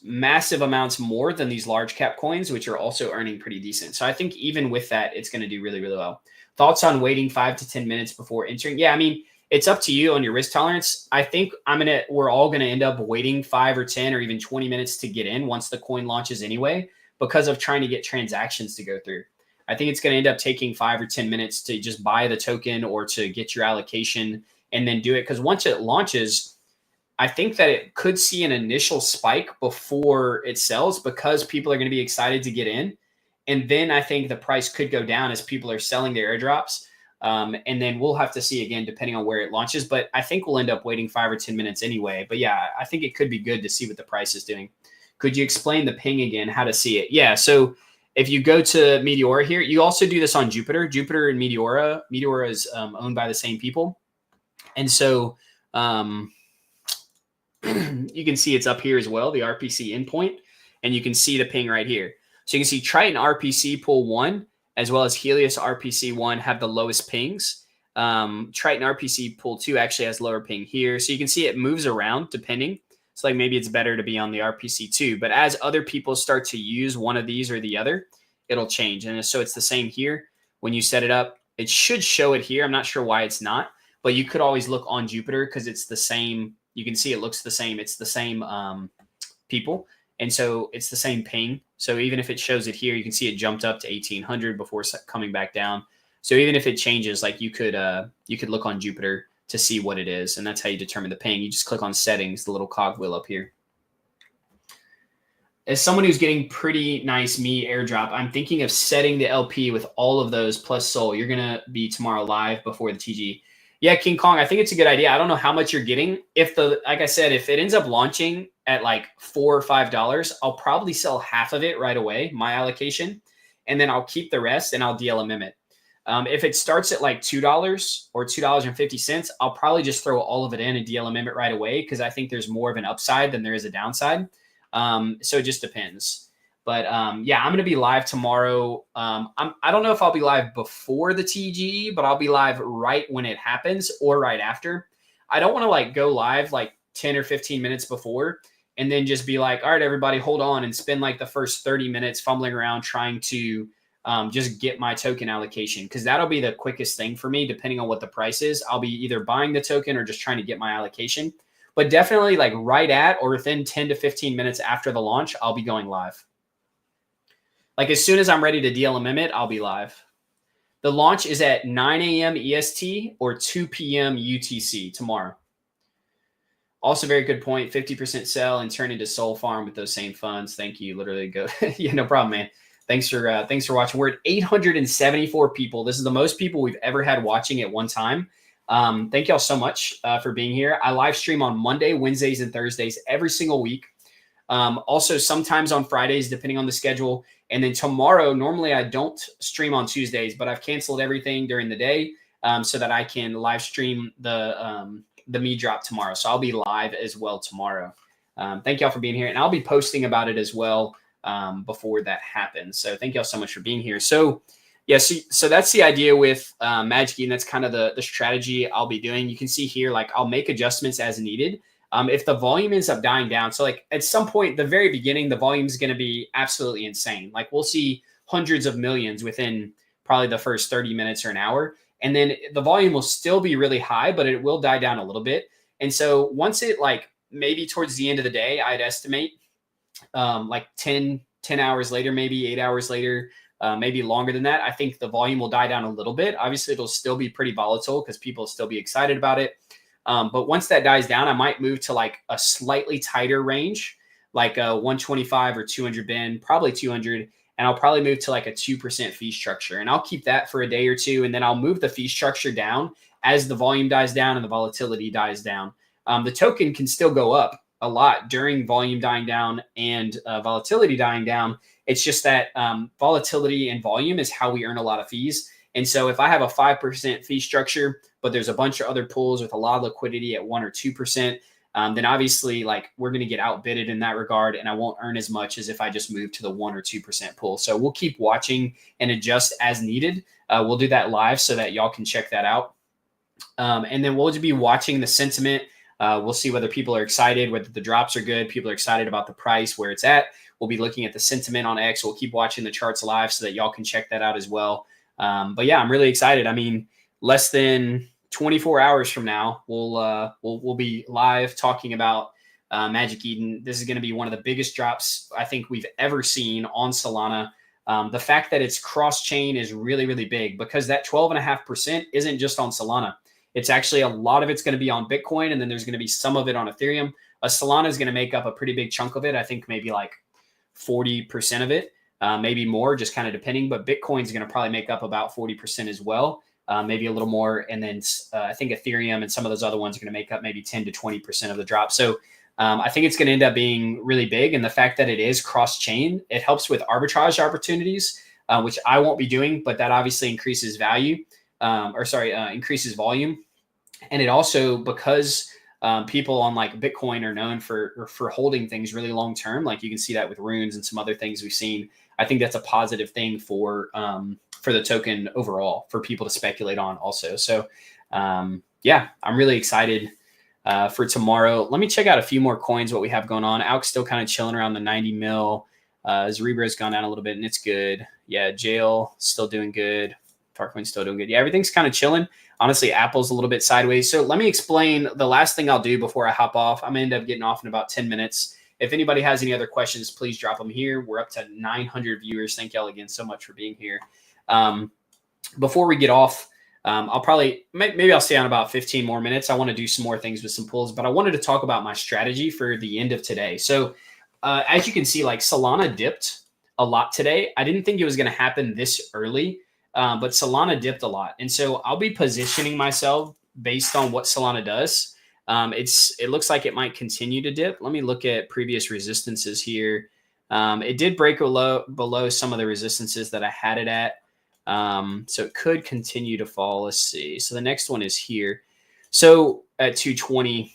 Speaker 1: massive amounts more than these large cap coins, which are also earning pretty decent. So I think even with that, it's going to do really, really well. Thoughts on waiting 5 to 10 minutes before entering? Yeah, I mean, it's up to you on your risk tolerance. I think we're all going to end up waiting 5 or 10 or even 20 minutes to get in once the coin launches anyway, because of trying to get transactions to go through. I think it's going to end up taking 5 or 10 minutes to just buy the token or to get your allocation and then do it. Because once it launches, I think that it could see an initial spike before it sells because people are going to be excited to get in. And then I think the price could go down as people are selling their airdrops. And then we'll have to see again, depending on where it launches. But I think we'll end up waiting 5 or 10 minutes anyway. But yeah, I think it could be good to see what the price is doing. Could you explain the ping again, how to see it? Yeah, so if you go to Meteora here, you also do this on Jupiter. Jupiter and Meteora. Meteora is owned by the same people. And so you can see it's up here as well, the RPC endpoint. And you can see the ping right here. So you can see Triton RPC pool 1 as well as Helios RPC 1 have the lowest pings. Triton RPC pool 2 actually has lower ping here. So you can see it moves around depending. So like maybe it's better to be on the RPC 2. But as other people start to use one of these or the other, it'll change. And so it's the same here. When you set it up, it should show it here. I'm not sure why it's not. But you could always look on Jupiter because it's the same. You can see it looks the same. It's the same people. And so it's the same ping. So even if it shows it here, you can see it jumped up to 1800 before coming back down. So even if it changes, like you could look on Jupiter to see what it is. And that's how you determine the ping. You just click on settings, the little cogwheel up here. As someone who's getting pretty nice ME airdrop, I'm thinking of setting the LP with all of those plus Sol. You're going to be tomorrow live before the TG. Yeah, King Kong, I think it's a good idea. I don't know how much you're getting. Like I said, if it ends up launching at like $4 or $5, I'll probably sell half of it right away, my allocation, and then I'll keep the rest and I'll DLMM it. If it starts at like $2 or $2.50, I'll probably just throw all of it in and DLMM it right away because I think there's more of an upside than there is a downside. So it just depends. But yeah, I'm going to be live tomorrow. I don't know if I'll be live before the TG, but I'll be live right when it happens or right after. I don't want to like go live like 10 or 15 minutes before and then just be like, all right, everybody, hold on, and spend like the first 30 minutes fumbling around trying to just get my token allocation, because that'll be the quickest thing for me. Depending on what the price is, I'll be either buying the token or just trying to get my allocation. But definitely like right at or within 10 to 15 minutes after the launch, I'll be going live. Like as soon as I'm ready to DLMM it, I'll be live. The launch is at 9 a.m. EST or 2 p.m. UTC tomorrow. Also, very good point. 50% sell and turn into Soul Farm with those same funds. Thank you. Literally go. Yeah, no problem, man. Thanks for watching. We're at 874 people. This is the most people we've ever had watching at one time. Thank y'all so much for being here. I live stream on Monday, Wednesdays, and Thursdays every single week. Also, sometimes on Fridays, depending on the schedule. And then tomorrow, normally I don't stream on Tuesdays, but I've canceled everything during the day so that I can live stream the ME drop tomorrow. So I'll be live as well tomorrow. Thank y'all for being here. And I'll be posting about it as well before that happens. So thank y'all so much for being here. So yeah, so that's the idea with Magic Eden. That's kind of the strategy I'll be doing. You can see here, like I'll make adjustments as needed. If the volume ends up dying down, so like at some point, the very beginning, the volume is going to be absolutely insane. Like we'll see hundreds of millions within probably the first 30 minutes or an hour. And then the volume will still be really high, but it will die down a little bit. And so once it like maybe towards the end of the day, I'd estimate like 10 hours later, maybe 8 hours later, maybe longer than that, I think the volume will die down a little bit. Obviously, it'll still be pretty volatile because people will still be excited about it. But once that dies down, I might move to like a slightly tighter range, like a 125 or 200 bin, probably 200. And I'll probably move to like a 2% fee structure. And I'll keep that for a day or two. And then I'll move the fee structure down as the volume dies down and the volatility dies down. The token can still go up a lot during volume dying down and volatility dying down. It's just that volatility and volume is how we earn a lot of fees. And so if I have a 5% fee structure, but there's a bunch of other pools with a lot of liquidity at 1 or 2%, then obviously like we're going to get outbidded in that regard. And I won't earn as much as if I just move to the 1 or 2% pool. So we'll keep watching and adjust as needed. We'll do that live so that y'all can check that out. And then we'll just be watching the sentiment. We'll see whether people are excited, whether the drops are good, people are excited about the price, where it's at. We'll be looking at the sentiment on X. We'll keep watching the charts live so that y'all can check that out as well. But yeah, I'm really excited. I mean, less than 24 hours from now, we'll be live talking about Magic Eden. This is going to be one of the biggest drops I think we've ever seen on Solana. The fact that it's cross-chain is really, really big because that 12.5% isn't just on Solana. It's actually a lot of it's going to be on Bitcoin, and then there's going to be some of it on Ethereum. Solana is going to make up a pretty big chunk of it. I think maybe like 40% of it, maybe more, just kind of depending. But Bitcoin is going to probably make up about 40% as well, maybe a little more. And then I think Ethereum and some of those other ones are going to make up maybe 10 to 20% of the drop. So I think it's going to end up being really big. And the fact that it is cross-chain, it helps with arbitrage opportunities, which I won't be doing, but that obviously increases value. Increases volume. And it also, because people on like Bitcoin are known for holding things really long term, like you can see that with runes and some other things we've seen. I think that's a positive thing for the token overall, for people to speculate on also. So yeah, I'm really excited for tomorrow. Let me check out a few more coins, what we have going on. ALK's still kind of chilling around the 90 mil. Zerebra's gone down a little bit and it's good. Yeah, Jail still doing good. Farcoin's still doing good. Yeah, everything's kind of chilling. Honestly, Apple's a little bit sideways. So let me explain the last thing I'll do before I hop off. I'm going to end up getting off in about 10 minutes. If anybody has any other questions, please drop them here. We're up to 900 viewers. Thank y'all again so much for being here. Before we get off, I'll probably, maybe I'll stay on about 15 more minutes. I want to do some more things with some pulls, but I wanted to talk about my strategy for the end of today. So as you can see, like Solana dipped a lot today. I didn't think it was going to happen this early. But Solana dipped a lot. And so I'll be positioning myself based on what Solana does. It looks like it might continue to dip. Let me look at previous resistances here. It did break below some of the resistances that I had it at. So it could continue to fall. Let's see. So the next one is here. So at 220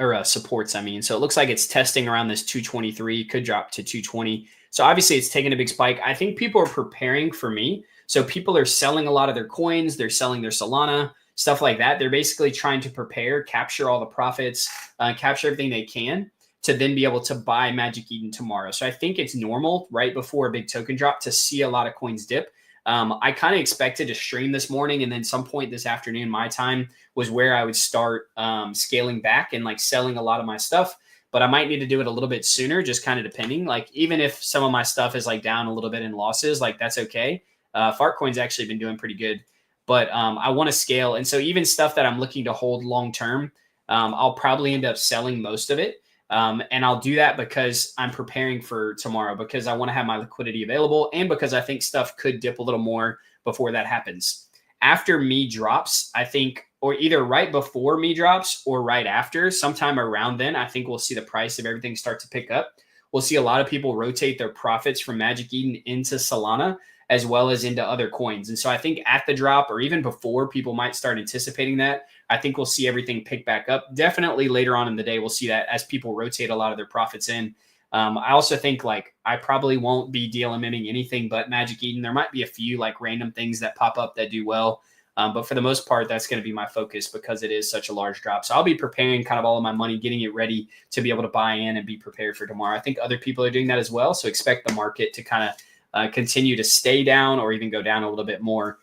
Speaker 1: or supports, I mean. So it looks like it's testing around this 223, could drop to 220. So obviously it's taking a big spike. I think people are preparing for me. So people are selling a lot of their coins. They're selling their Solana, stuff like that. They're basically trying to prepare, capture all the profits, capture everything they can to then be able to buy Magic Eden tomorrow. So I think it's normal right before a big token drop to see a lot of coins dip. I kind of expected to stream this morning, and then some point this afternoon, my time was where I would start scaling back and like selling a lot of my stuff. But I might need to do it a little bit sooner, just kind of depending. Like even if some of my stuff is like down a little bit in losses, like that's okay. Fartcoin's actually been doing pretty good, but I want to scale. And so even stuff that I'm looking to hold long term, I'll probably end up selling most of it. And I'll do that because I'm preparing for tomorrow, because I want to have my liquidity available, and because I think stuff could dip a little more before that happens. After me drops, I think, or either right before me drops or right after, sometime around then, I think we'll see the price of everything start to pick up. We'll see a lot of people rotate their profits from Magic Eden into Solana, as well as into other coins. And so I think at the drop, or even before, people might start anticipating that. I think we'll see everything pick back up. Definitely later on in the day, we'll see that as people rotate a lot of their profits in. I also think like I probably won't be DLMMing anything but Magic Eden. There might be a few like random things that pop up that do well. But for the most part, that's going to be my focus because it is such a large drop. So I'll be preparing kind of all of my money, getting it ready to be able to buy in and be prepared for tomorrow. I think other people are doing that as well. So expect the market to kind of continue to stay down or even go down a little bit more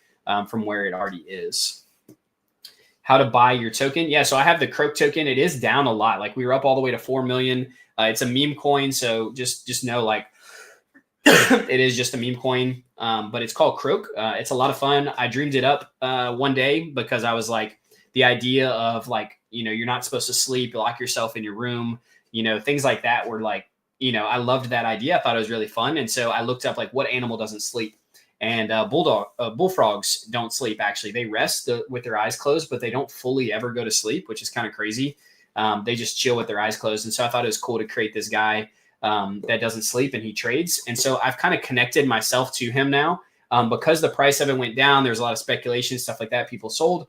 Speaker 1: from where it already is. How to buy your token. Yeah, so I have the Croak token. It is down a lot. Like we were up all the way to 4 million. It's a meme coin. So just know like it is just a meme coin, but it's called Croak. It's a lot of fun. I dreamed it up one day because I was like, the idea of like, you know, you're not supposed to sleep, lock yourself in your room, you know, things like that were like, you know, I loved that idea. I thought it was really fun. And so I looked up like what animal doesn't sleep. And bullfrogs don't sleep. Actually, they rest with their eyes closed, but they don't fully ever go to sleep, which is kind of crazy. They just chill with their eyes closed. And so I thought it was cool to create this guy that doesn't sleep and he trades. And so I've kind of connected myself to him now because the price of it went down. There's a lot of speculation, stuff like that. People sold.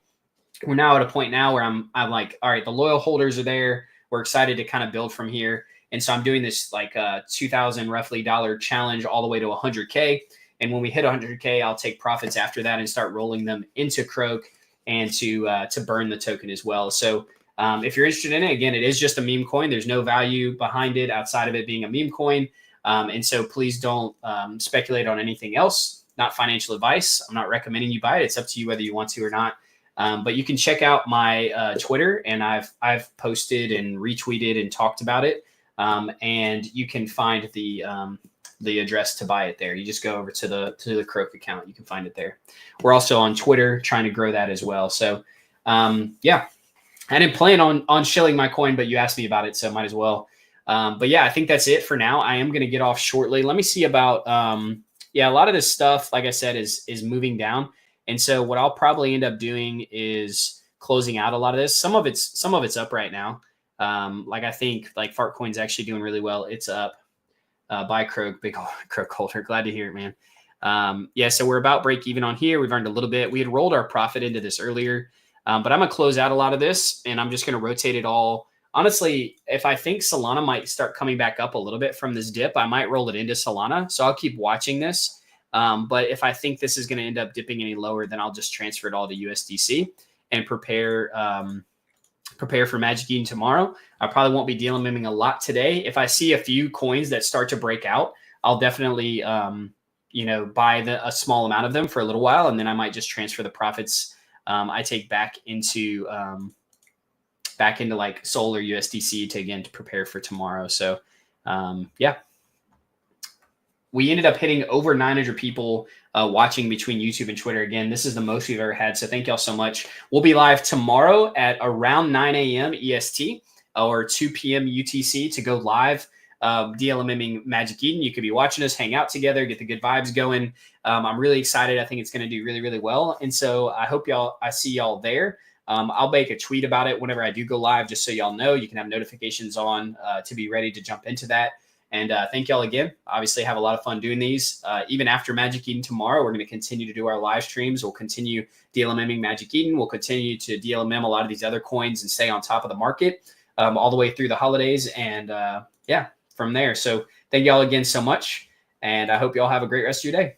Speaker 1: We're now at a point now where I'm like, all right, the loyal holders are there. We're excited to kind of build from here. And so I'm doing this like $2,000 roughly challenge all the way to 100K. And when we hit 100K, I'll take profits after that and start rolling them into Croak. and to burn the token as well. So if you're interested in it, again, it is just a meme coin. There's no value behind it outside of it being a meme coin. And so please don't speculate on anything else. Not financial advice. I'm not recommending you buy it. It's up to you whether you want to or not. But you can check out my Twitter, and I've posted and retweeted and talked about it. And you can find the address to buy it there. You just go over to the Croak account. You can find it there. We're also on Twitter trying to grow that as well. So yeah, I didn't plan on shilling my coin, but you asked me about it, so might as well. But yeah, I think that's it for now. I am going to get off shortly. Let me see about yeah, a lot of this stuff, like I said, is moving down. And so what I'll probably end up doing is closing out a lot of this. Some of it's up right now. Like I think like Fartcoin's actually doing really well. It's up. Buy Croak, big Croak holder. Glad to hear it, man. Yeah, so we're about break even on here. We've earned a little bit. We had rolled our profit into this earlier, but I'm gonna close out a lot of this, and I'm just gonna rotate it all. Honestly, if I think Solana might start coming back up a little bit from this dip, I might roll it into Solana. So I'll keep watching this. But if I think this is going to end up dipping any lower, then I'll just transfer it all to USDC and prepare for Magic Eden tomorrow. I probably won't be DLMMing a lot today. If I see a few coins that start to break out, I'll definitely buy a small amount of them for a little while, and then I might just transfer the profits I take back into like Sol or USDC to prepare for tomorrow. So yeah. We ended up hitting over 900 people watching between YouTube and Twitter. Again, this is the most we've ever had. So thank y'all so much. We'll be live tomorrow at around 9 a.m. EST or 2 p.m. UTC to go live. DLMMing Magic Eden. You could be watching us, hang out together, get the good vibes going. I'm really excited. I think it's going to do really, really well. And so I see y'all there. I'll make a tweet about it whenever I do go live, just so y'all know. You can have notifications on to be ready to jump into that. And thank y'all again. Obviously, have a lot of fun doing these. Even after Magic Eden tomorrow, we're going to continue to do our live streams. We'll continue DLMMing Magic Eden. We'll continue to DLMM a lot of these other coins and stay on top of the market all the way through the holidays. And yeah, from there. So thank y'all again so much. And I hope y'all have a great rest of your day.